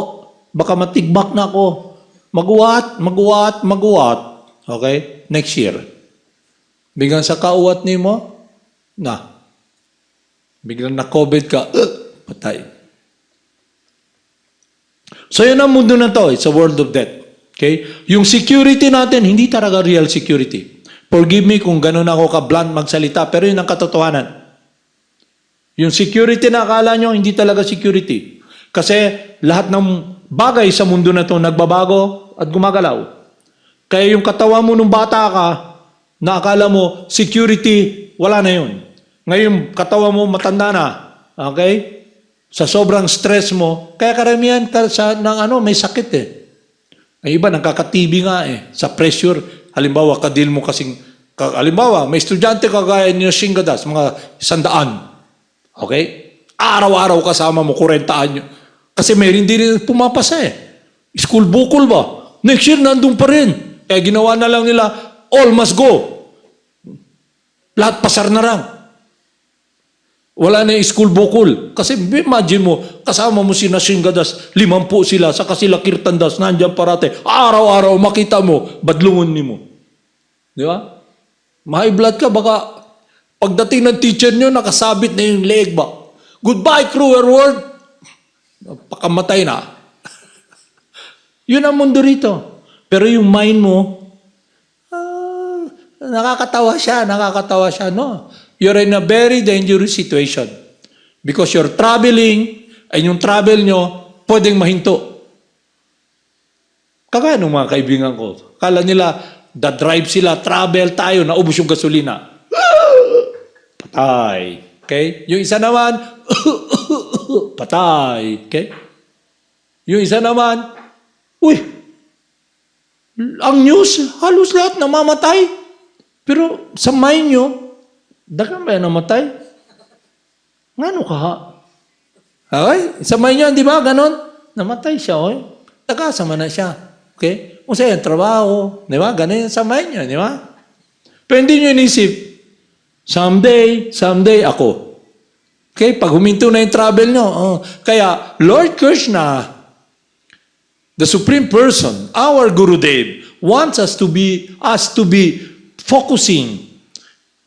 Baka matigbak na ako. Maguwat. Okay? Next year. Biglang sa kauwat ni mo, biglang na-COVID ka, patay. So yun ang mundo na to. It's a world of death. Okay? Yung security natin, hindi talaga real security. Forgive me kung ganun ako ka-blunt magsalita, pero yun ang katotohanan. Yung security na akala nyo, hindi talaga security. Kasi lahat ng bagay sa mundo na to nagbabago at gumagalaw. Kaya yung katawan mo nung bata ka, na akala mo security, wala na yun. Ngayon, katawan mo matanda na. Okay? Sa sobrang stress mo, kaya karamihan may sakit eh. Ay iba, nagkaka-TB nga eh. Sa pressure, halimbawa, kadil mo kasing, halimbawa, may estudyante kagaya ni Jagad, mga 100. Okay? Araw-araw kasama mo, 40 anyo. Kasi may rin pumapasa eh. School bukol ba? Next year, nandun pa rin. Kaya ginawa na lang nila, all must go. Lahat pasar na lang. Wala na yung school bukol. Kasi imagine mo, kasama mo si Jagad, 50 sila, saka sila Kirtandas, nandiyan parate. Araw-araw makita mo, badlungon ni mo. Di ba? May blood ka, baka pagdating ng teacher nyo, nakasabit na yung leg ba? Goodbye, cruel world. Pakamatay na. Yun ang mundo rito. Pero yung mind mo, nakakatawa siya, no? You're in a very dangerous situation. Because you're traveling, ay yung travel nyo, pwedeng mahinto. Kagaya ng mga kaibigan ko. Kala nila, drive sila, travel tayo, naubos yung gasolina. Patay. Okay? Yung isa naman, patay. Okay? Yung isa naman, ang news, halos lahat namamatay. Pero sa mind nyo, dagan ba yan namatay? Ngano ka ha? Okay? Sa mind nyo, di ba? Ganon? Namatay siya, oy. Tagasama na siya. Okay? Kung sa'yo, trabaho. Di ba? Ganon sa mind nyo, di ba? Pero hindi nyo inisip, someday ako. Okay? Pag huminto na yung travel nyo. Kaya, Lord Krsna, the Supreme Person, our Gurudev, wants us to be focusing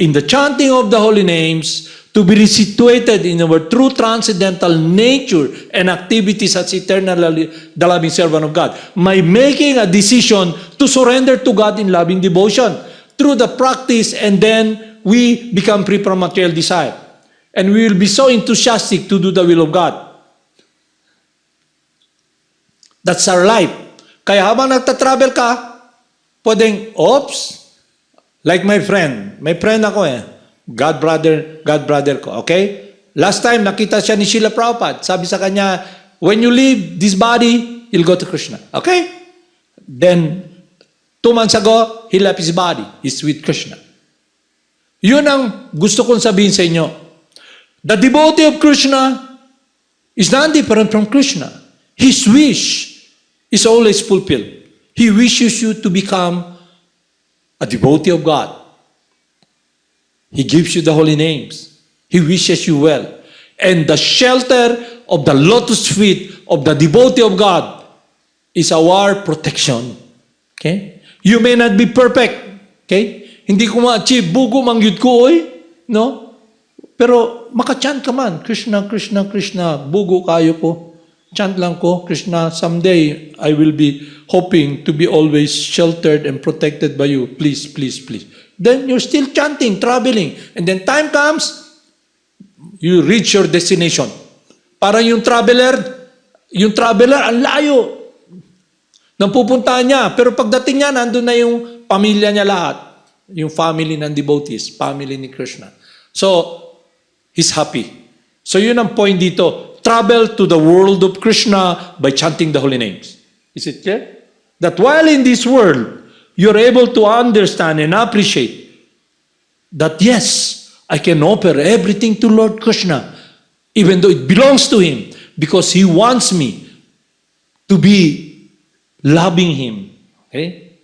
in the chanting of the holy names to be situated in our true transcendental nature and activities as eternally the loving servant of God. By making a decision to surrender to God in loving devotion through the practice, and then we become free from material desire. And we will be so enthusiastic to do the will of God. That's our life. Kaya habang nagtatravel ka, pwedeng, like my friend ako eh, God brother ko, okay? Last time, nakita siya ni Srila Prabhupada, sabi sa kanya, when you leave this body, you'll go to Krsna, okay? Then, 2 months ago, he left his body, he's with Krsna. Yun ang gusto kong sabihin sa inyo. The devotee of Krsna is not different from Krsna. His wish is always fulfilled. He wishes you to become a devotee of God. He gives you the holy names. He wishes you well. And the shelter of the lotus feet of the devotee of God is our protection. Okay? You may not be perfect. Okay? Hindi ko ma-achieve. Bugo mangyud ko, oy. No? Pero makachant ka man. Krishna, Krishna, Krishna. Bugo kayo ko. Chant lang ko, Krishna, someday I will be hoping to be always sheltered and protected by you. Please, please, please. Then you're still chanting, traveling. And then time comes, you reach your destination. Parang yung traveler, ang layo ng pupuntahan niya. Pero pagdating niya, nandun na yung pamilya niya lahat. Yung family ng devotees, family ni Krishna. So, he's happy. So yun ang point dito. Travel to the world of Krishna by chanting the holy names. Is it clear? That while in this world, you're able to understand and appreciate that yes, I can offer everything to Lord Krishna, even though it belongs to Him, because He wants me to be loving Him. Okay?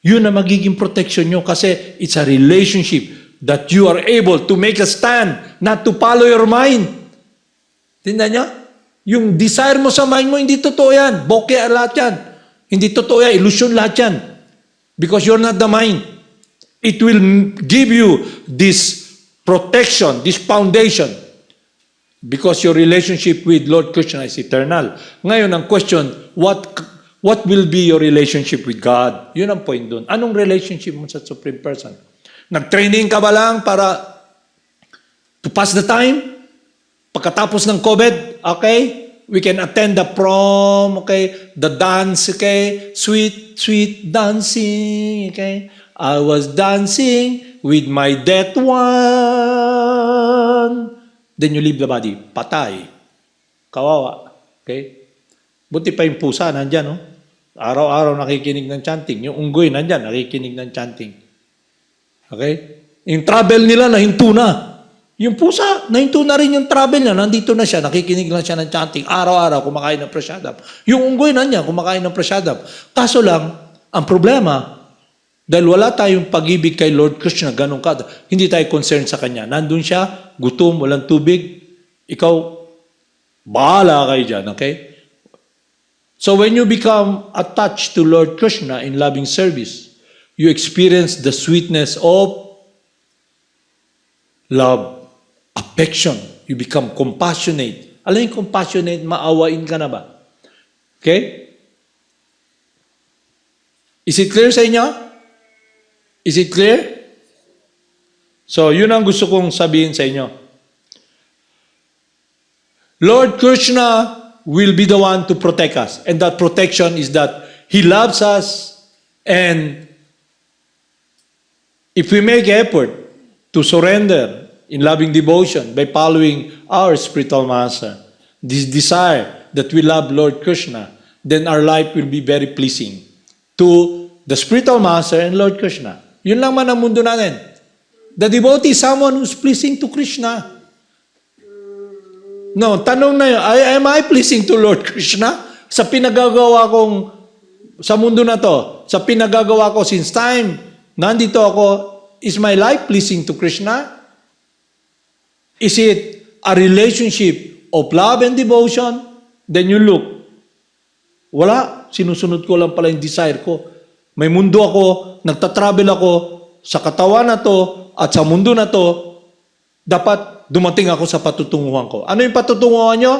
Yun na magiging protection nyo kasi it's a relationship that you are able to make a stand, not to follow your mind. Tindan niya? Yung desire mo sa mind mo, hindi totoo yan. Bokeh lahat yan. Hindi totoo yan. Illusion lahat yan. Because you're not the mind. It will give you this protection, this foundation. Because your relationship with Lord Krishna is eternal. Ngayon, ang question, what will be your relationship with God? Yun ang point doon. Anong relationship mo sa Supreme Person? Nag-training ka ba lang para to pass the time? Pagkatapos ng COVID, okay, we can attend the prom, okay, the dance, okay, sweet, sweet dancing, okay. I was dancing with my dead one. Then you leave the body. Patay. Kawawa. Okay? Buti pa yung pusa, nandyan, no? Araw-araw nakikinig ng chanting. Yung unggoy, nandyan, nakikinig ng chanting. Okay? Yung travel nila, nahinto na. Yung pusa, nahinto na rin yung travel niya. Nandito na siya, nakikinig lang siya ng chanting. Araw-araw, kumakain ng prasadam. Yung unggoy na niya, kumakain ng prasadam. Kaso lang, ang problema, dahil wala tayong pag-ibig kay Lord Krishna, ganun ka, hindi tayo concerned sa Kanya. Nandun siya, gutom, walang tubig. Ikaw, bahala kayo dyan, okay? So when you become attached to Lord Krishna in loving service, you experience the sweetness of love. Affection. You become compassionate. Alam yung compassionate, maawain ka na ba? Okay? Is it clear sa inyo? Is it clear? So, yun ang gusto kong sabihin sa inyo. Lord Krishna will be the one to protect us. And that protection is that He loves us, and if we make effort to surrender in loving devotion by following our spiritual master, this desire that we love Lord Krishna, then our life will be very pleasing to the spiritual master and Lord Krishna. Yun lang man ang mundo natin. The devotee is someone who's pleasing to Krishna. No, tanong na yun, am I pleasing to Lord Krishna? Sa pinagagawa kong, sa mundo na to, sa pinagagawa ko since time, nandito ako, is my life pleasing to Krishna? Is it a relationship of love and devotion? Then you look. Wala. Sinusunod ko lang pala yung desire ko. May mundo ako, nagtatravel ako sa katawan na to at sa mundo na to, dapat dumating ako sa patutunguhan ko. Ano yung patutunguhan nyo?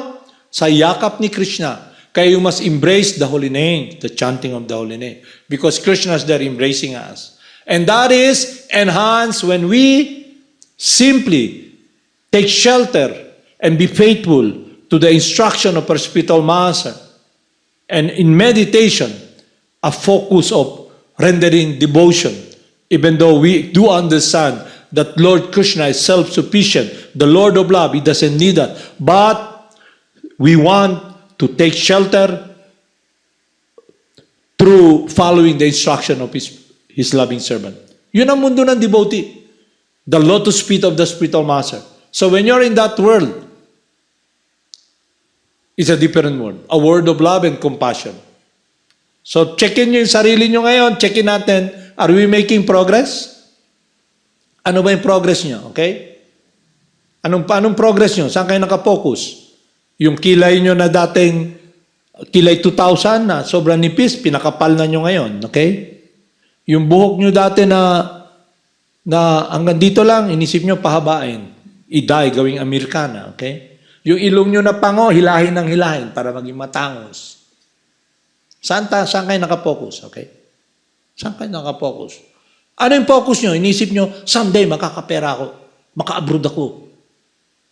Sa yakap ni Krishna. Kaya you must embrace the holy name, the chanting of the holy name. Because Krishna is there embracing us. And that is enhanced when we simply take shelter and be faithful to the instruction of our spiritual master. And in meditation, a focus of rendering devotion, even though we do understand that Lord Krishna is self-sufficient, the Lord of love, He doesn't need that. But we want to take shelter through following the instruction of His loving servant. Yun ang mundo ng devotee. The lotus feet of the spiritual master. So when you're in that world, it's a different world. A world of love and compassion. So check-in nyo yung sarili nyo ngayon. Check-in natin. Are we making progress? Ano ba yung progress nyo? Okay? Anong progress nyo? Saan kayo nakafocus? Yung kilay nyo na dating kilay 2,000 na sobrang nipis, pinakapal na nyo ngayon. Okay? Yung buhok nyo dati na hanggang dito lang, inisip nyo pahabain. I-dye, gawing Amerikana. Okay? Yung ilong nyo na pango, hilahin ng hilahin para maging matangos. Saan kayo nakapokus? Okay? Saan kayo nakapokus? Ano yung focus nyo? Inisip nyo, someday makakapera ako. Maka-abroad ako.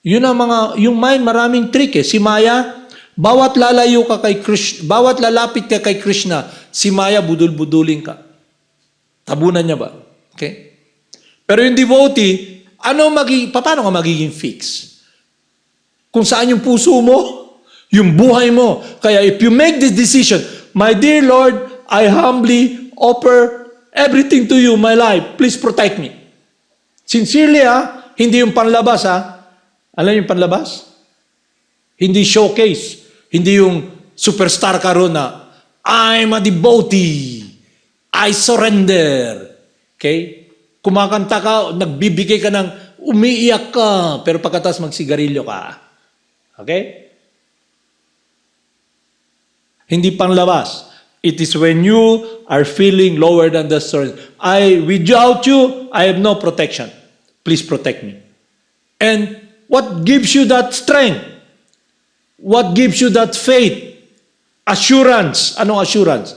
Yun ang yung mind, maraming trick eh. Si Maya, bawat lalayo ka kay Krishna, bawat lalapit ka kay Krishna, si Maya budul-budulin ka. Tabunan niya ba? Okay? Pero yung devotee, paano ka magiging fix? Kung saan yung puso mo, yung buhay mo. Kaya if you make this decision, my dear Lord, I humbly offer everything to you, my life. Please protect me. Sincerely hindi yung panlabas Alam yung panlabas? Hindi showcase. Hindi yung superstar ka ron na, I'm a devotee. I surrender. Okay? Kumakanta ka, nagbibigay ka ng umiiyak ka, pero pagkatas magsigarilyo ka. Okay? Hindi panlabas. It is when you are feeling lower than the surrender. Without you, I have no protection. Please protect me. And what gives you that strength? What gives you that faith? Assurance. Anong assurance?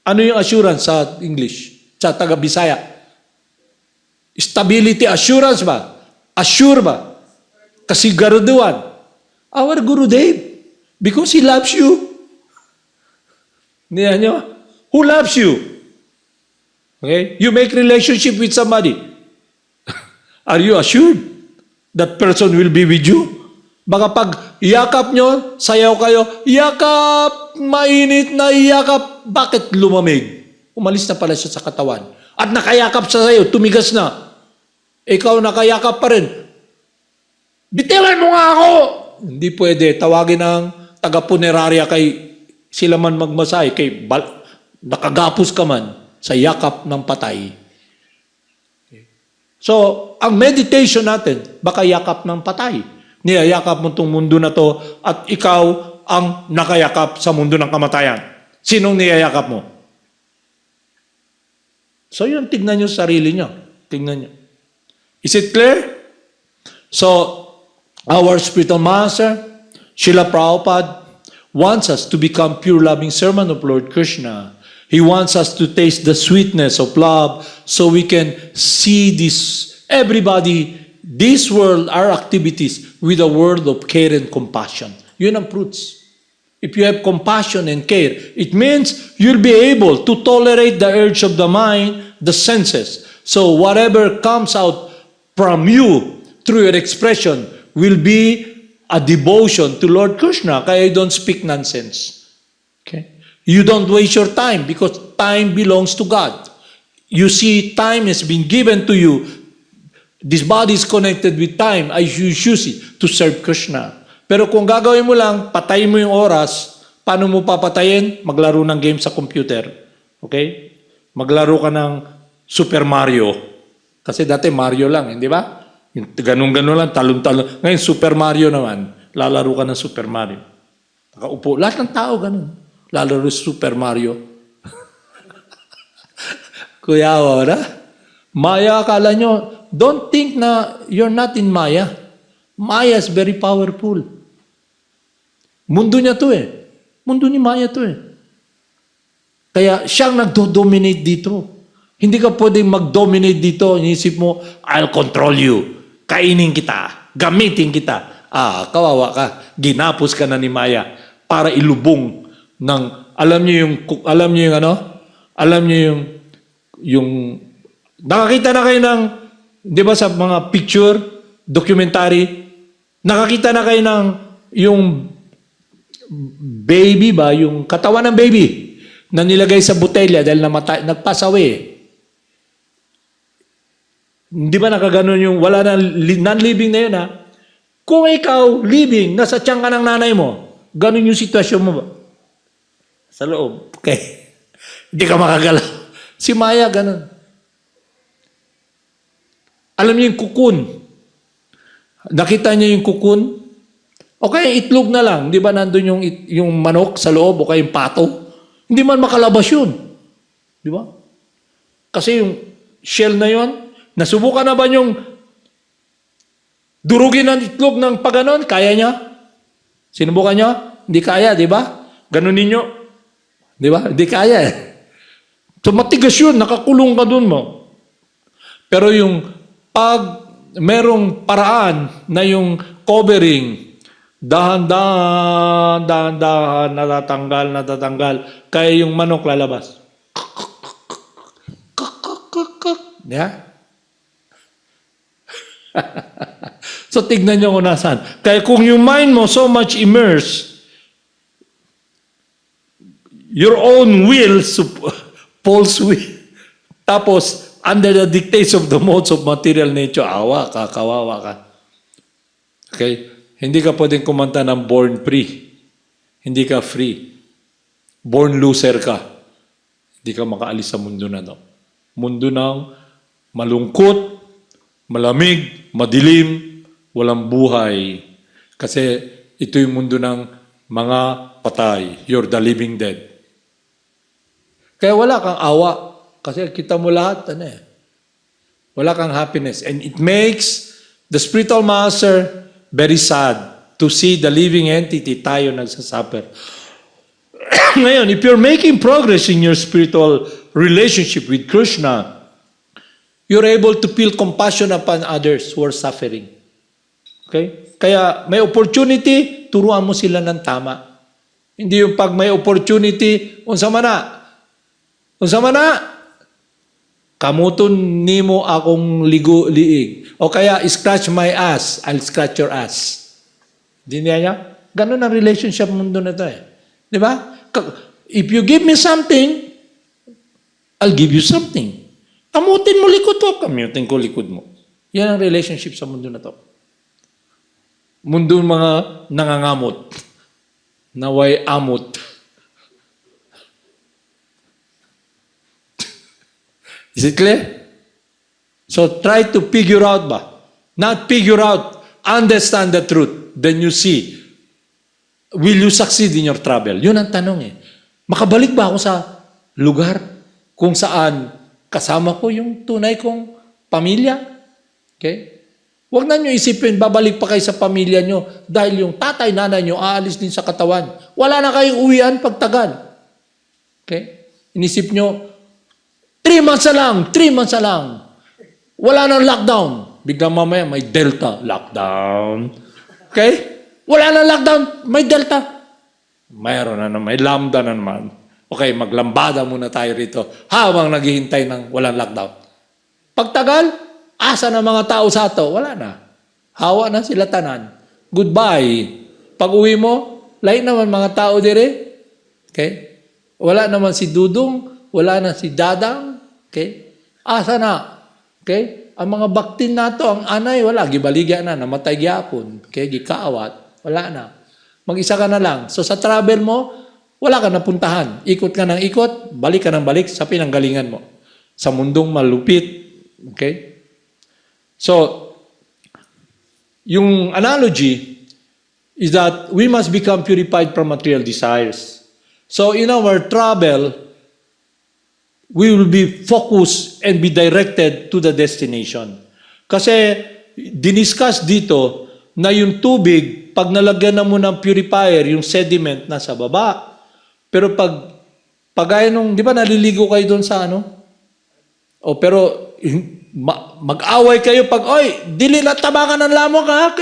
Ano yung assurance sa English? Sa taga-Bisaya? Stability, assurance ba? Assure ba? Kasiguraduhan. Our Gurudev. Because He loves you. Niyan nyo? Who loves you? Okay? You make relationship with somebody. Are you assured that person will be with you? Baka pag yakap nyo, sayaw kayo, yakap, mainit na yakap, bakit lumamig? Umalis na pala siya sa katawan. At nakayakap sa sayo, tumigas na. Ikaw nakayakap pa rin. Bitiwan mo nga ako! Hindi pwede. Tawagin ng taga-punerarya kay sila man magmasay, nakagapos ka man sa yakap ng patay. So, ang meditation natin, baka yakap ng patay. Niyayakap mo itong mundo na to at ikaw ang nakayakap sa mundo ng kamatayan. Sinong niyayakap mo? So, yun, tignan nyo sarili nyo. Tignan nyo. Is it clear? So, our spiritual master, Srila Prabhupada, wants us to become pure loving servant of Lord Krishna. He wants us to taste the sweetness of love so we can see this world, our activities, with a world of care and compassion. Yun ang fruits. If you have compassion and care, it means you'll be able to tolerate the urge of the mind, the senses. So whatever comes out from you through your expression will be a devotion to Lord Krishna, kaya you don't speak nonsense. Okay? You don't waste your time because time belongs to God. You see, time has been given to you. This body is connected with time. I use it to serve Krishna. Pero kung gagawin mo lang, patayin mo yung oras, paano mo papatayin? Maglaro ng game sa computer. Okay? Maglaro ka ng Super Mario. Kasi dati Mario lang, hindi ba? Ganun-ganun lang, talon-talon. Ngayon, Super Mario naman. Lalaro ka ng Super Mario. Nakaupo. Lahat ng tao ganun. Lalaro Super Mario. Kuya, wala? Maya, akala nyo, don't think na you're not in Maya. Maya is very powerful. Mundo niya to eh. Mundo ni Maya to eh. Kaya siyang nagdo-dominate dito. Hindi ka pwedeng mag-dominate dito. Inisip mo, I'll control you. Kainin kita. Gamitin kita. Kawawa ka. Ginapos ka na ni Maya para ilubong ng, alam niyo yung nakakita na kayo ng, di ba sa mga picture, documentary, nakakita na kayo ng yung baby ba, yung katawan ng baby na nilagay sa botelya dahil nag-pass away. Di ba nakaganon yung, wala na, non-living na yun ha? Kung ikaw, living, nasa tiyan ka ng nanay mo, ganon yung sitwasyon mo ba? Sa loob. Okay. Hindi ka makagalaw. Si Maya, ganon. Alam niyo yung kukun. Nakita niyo yung kukun? O kaya itlog na lang, di ba nandun yung manok sa loob o kaya yung pato? Hindi man makalabas yun. Di ba? Kasi yung shell na yun, nasubukan na ba yung durugin ang itlog ng paganon? Kaya niya? Sinubukan niya? Hindi kaya, di ba? Ganun ninyo. Di ba? Hindi kaya eh. So matigas yun, nakakulong ka dun mo. Pero yung pag merong paraan na yung covering, dahan-dahan, natatanggal, kaya yung manok lalabas. Yeah? So tignan nyo kung nasaan. Kaya kung yung mind mo so much immersed, your own will, false will, tapos under the dictates of the modes of material nature, awa ka, kawawa ka. Okay? Hindi ka pwedeng kumanta ng born free. Hindi ka free. Born loser ka. Hindi ka makaalis sa mundo na to. Mundo ng malungkot, malamig, madilim, walang buhay. Kasi ito yung mundo ng mga patay. You're the living dead. Kaya wala kang awa. Kasi kita mo lahat, wala kang happiness. And it makes the spiritual master very sad to see the living entity tayo nagsasuffer. Ngayon, if you're making progress in your spiritual relationship with Krsna, you're able to feel compassion upon others who are suffering. Okay? Kaya may opportunity, turuan mo sila ng tama. Hindi yung pag may opportunity, unsa mana, kamuton nimo akong liig. O kaya, scratch my ass, I'll scratch your ass. Hindi niya? Ganun ang relationship mundo na ito eh. Di ba? If you give me something, I'll give you something. Kamutin mo likod ko, kamutin ko likod mo. Yan ang relationship sa mundo na to. Mundo mga nangangamot. Naway amot. Is it clear? So try to figure out ba? Not figure out, understand the truth. Then you see, will you succeed in your travel? Yun ang tanong eh. Makabalik ba ako sa lugar kung saan kasama ko yung tunay kong pamilya? Okay? Huwag na nyo isipin, babalik pa kayo sa pamilya nyo dahil yung tatay, nanay nyo aalis din sa katawan. Wala na kayong uwian pagtagal. Okay? Inisip nyo, 3 months na lang. Wala nang lockdown. Biglang mamaya may Delta. Lockdown. Okay? Wala nang lockdown. May Delta. Mayroon na naman. May Lambda na naman. Okay, maglambada muna tayo rito habang naghihintay ng walang lockdown. Pagtagal, asa na mga tao sa ato? Wala na. Hawa na sila tanan. Goodbye. Pag uwi mo, lain naman mga tao dire. Okay? Wala naman si Dudong. Wala na si Dadang. Okay? Asa na? Okay? Ang mga baktin nato, ang anay, wala. Gibaligya na, namatay gyapon. Okay? Gikaawat. Wala na. Mag-isa ka na lang. So sa travel mo, wala ka napuntahan. Ikot ka ng ikot, balik ka ng balik sa pinanggalingan mo. Sa mundong malupit. Okay? So, yung analogy is that we must become purified from material desires. So in our travel, we will be focused and be directed to the destination. Kasi diniscuss dito na yung tubig, pag nalagyan na mo ng purifier, yung sediment nasa baba. Pero pag nung, di ba naliligo kayo doon sa ano? O pero mag-away kayo pag, oy, dili na tabangan ng lamok ha.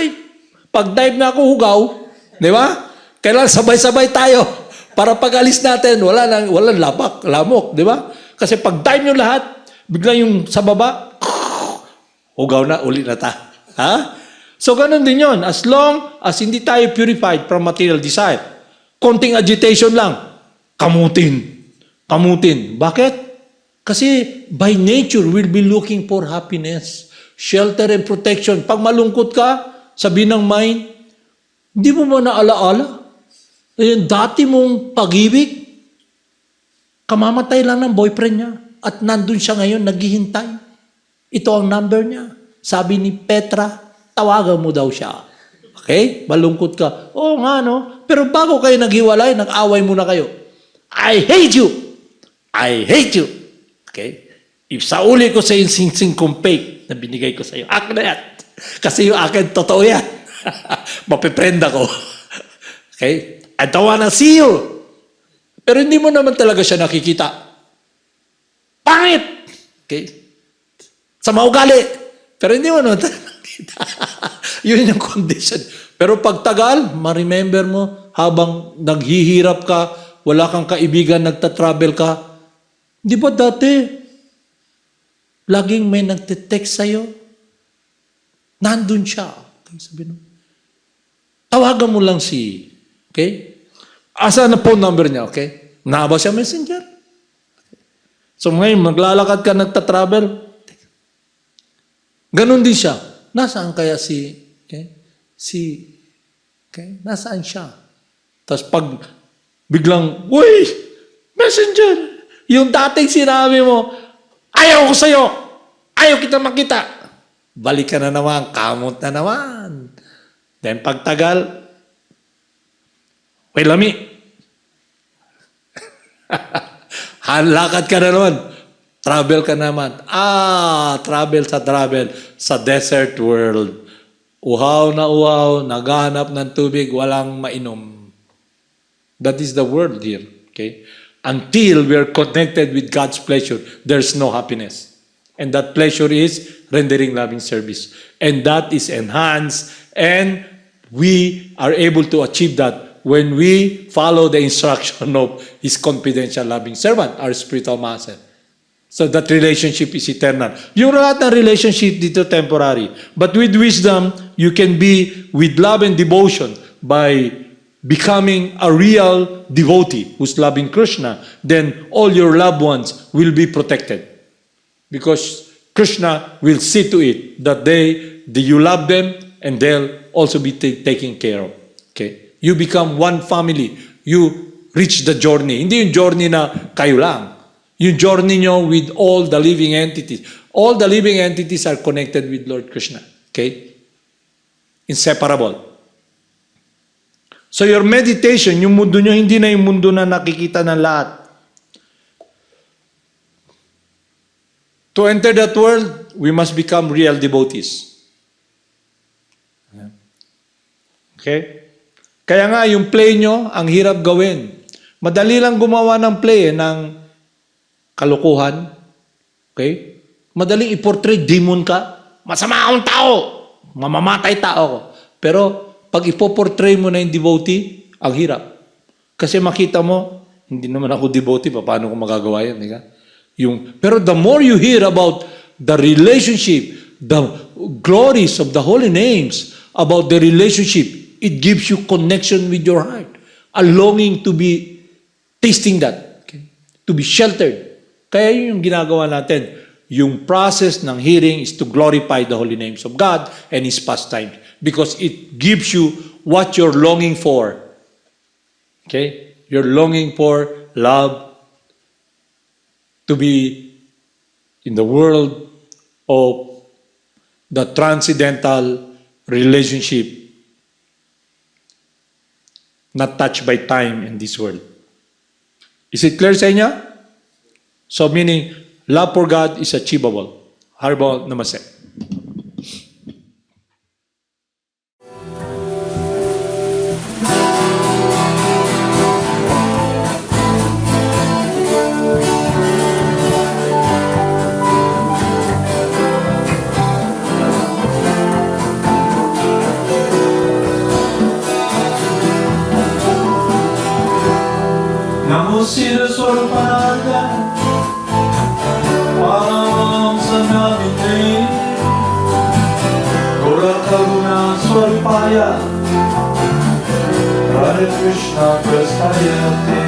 Pag dive na ako hugaw, di ba? Kailangan sabay-sabay tayo para pag alis natin, walang lamok, di ba? Kasi pag dive nyo lahat, bigla yung sa baba, hugaw na, uli na ta. Ha? So, ganun din yon. As long as hindi tayo purified from material desire, konting agitation lang, kamutin. Bakit? Kasi by nature, we'll be looking for happiness, shelter and protection. Pag malungkot ka, sabi ng mind, hindi mo ba naalaala? Yung dati mong pag-ibig, kamamatay lang ng boyfriend niya at nandun siya ngayon, naghihintay. Ito ang number niya. Sabi ni Petra, tawagan mo daw siya. Okay? Malungkot ka. Oo nga, no? Pero bago kayo naghiwalay, nag-away muna kayo. I hate you! I hate you! Okay? If sa uli ko sa yung singsing kong fake na binigay ko sa iyo, akin na yan. Kasi yung akin, totoo yan. Mapiprenda ko. Okay? I don't wanna see you. Pero hindi mo naman talaga siya nakikita. Pangit! Okay? Sa maugali. Pero hindi mo naman talaga nakikita. Yun yung condition. Pero pag tagal, ma-remember mo, habang naghihirap ka, wala kang kaibigan, nagta-travel ka, di ba dati, laging may nagte-text sa'yo? Nandun siya. Okay, sabi mo. Tawagan mo lang okay? Asa na phone number niya, okay? Naba siya messenger. So ngayon, maglalakad ka, nagta-travel. Ganon din siya. Nasaan kaya okay? Okay? Nasaan siya? Tapos pag biglang, uy, messenger. Yung dating sinabi mo, ayaw ko sa'yo. Ayaw kita makita. Balik ka na naman, kamot na naman. Then pagtagal, lami. Lakad ka na naman. Travel ka naman. Travel sa desert world. Uhaw na uhaw, naghahanap ng tubig, walang mainom. That is the world here. Okay? Until we are connected with God's pleasure, there's no happiness. And that pleasure is rendering loving service. And that is enhanced, and we are able to achieve that when we follow the instruction of His confidential loving servant, our spiritual master. So that relationship is eternal. Yung lahat ng relationship dito temporary. But with wisdom, you can be with love and devotion by becoming a real devotee who's loving Krishna. Then all your loved ones will be protected. Because Krishna will see to it that you love them and they'll also be taken care of. Okay? You become one family. You reach the journey. Hindi yung journey na kayo lang. Yung journey nyo with all the living entities. All the living entities are connected with Lord Krishna. Okay? Inseparable. So your meditation, yung mundo nyo, hindi na yung mundo na nakikita ng lahat. To enter that world, we must become real devotees. Okay? Kaya nga, yung play nyo, ang hirap gawin. Madali lang gumawa ng play, ng kalukuhan. Okay? Madaling i-portray, demon ka. Masama akong tao. Mamamatay tao ko. Pero, pag ipoportray mo na yung devotee, ang hirap. Kasi makita mo, hindi naman ako devotee, paano ko magagawa yan? Pero the more you hear about the relationship, the glories of the holy names, about the relationship, it gives you connection with your heart. A longing to be tasting that. Okay? To be sheltered. Kaya yun yung ginagawa natin. Yung process ng hearing is to glorify the holy names of God and His pastimes. Because it gives you what you're longing for. Okay? You're longing for love to be in the world of the transcendental relationship not touched by time in this world. Is it clear sa inyo? So meaning, love for God is achievable. Haribol Namaste. Namo Siddhaswarupananda, Paramahamsa Navine, Gora Karuna Swarupaya, Hare Krishna Prastayate.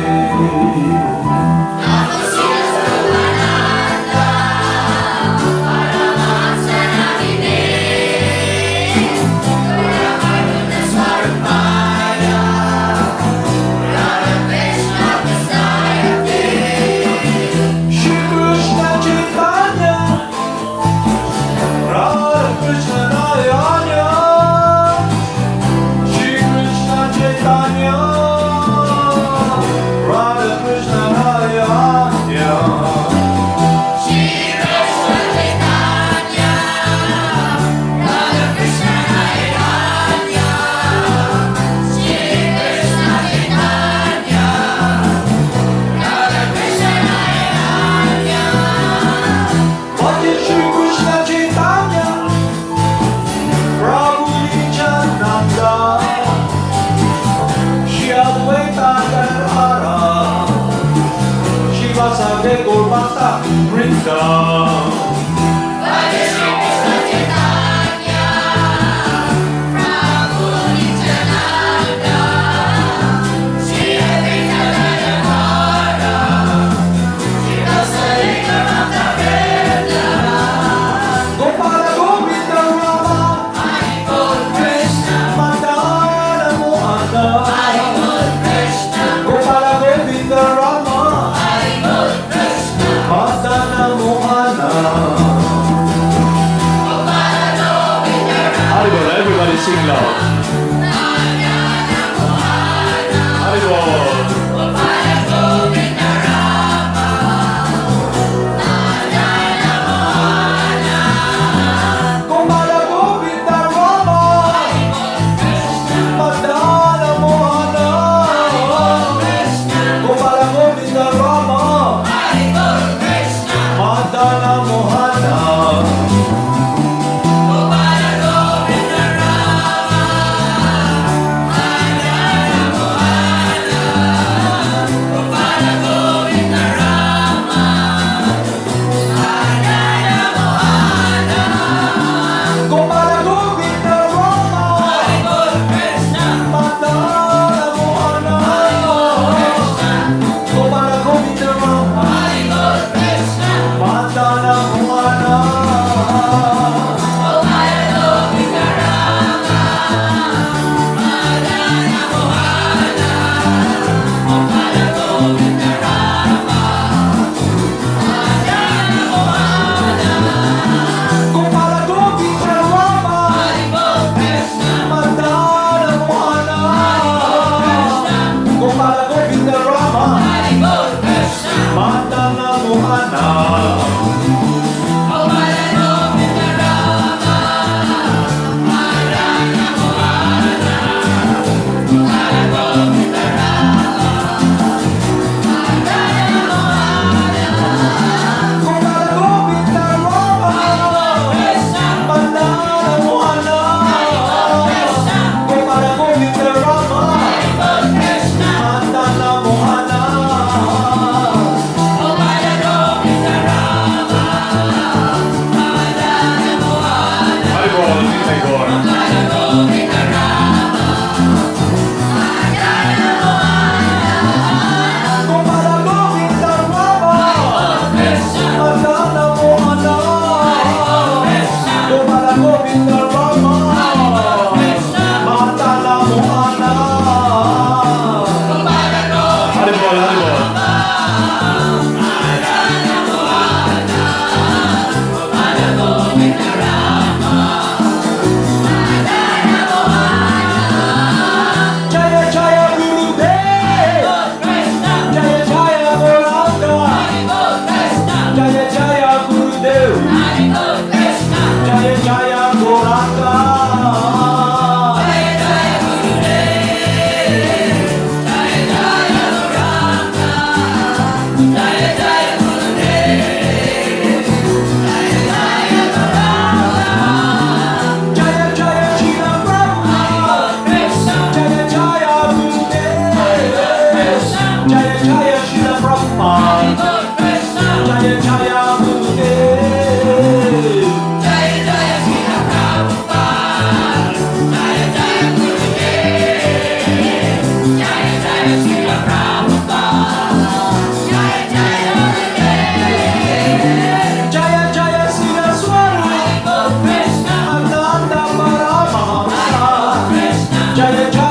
Govinda. Gopala Govinda Rama, Madana Mohana. Gopala Govinda Rama, Madana Mohana. Haribol, everybody sing loud. Haribol. Gopala Govinda Rama, Madana Mohana. Gopala Govinda Rama, Madana Mohana. Gopala Govinda Rama, Madana Mohana. Gopala Govinda Rama, Madana Mohana. Gopala Govinda Rama, Madana Mohana. Gopala Govinda Rama, Madana Mohana. Gopala Govinda Rama, Madana Mohana. Gopala Govinda Rama, Madana Mohana. Haribol, Haribol. Gopala Govinda Rama, Madana Mohana. Gopala Govinda Rama, Madana Mohana. Haribol, Haribol. Jaya Jaya Gurudev, Jaya Jaya Goranga, Jaya Jaya Gurudev, Jaya Jaya Goranga. Jaya Jaya Shila Prabhupada, Jaya Jaya Gurudev, Jaya Jaya Shila Prabhupada, Jaya Jaya Gurudev. Jaya Jaya Siddhaswarupananda Paramahamsa, Jaya Jaya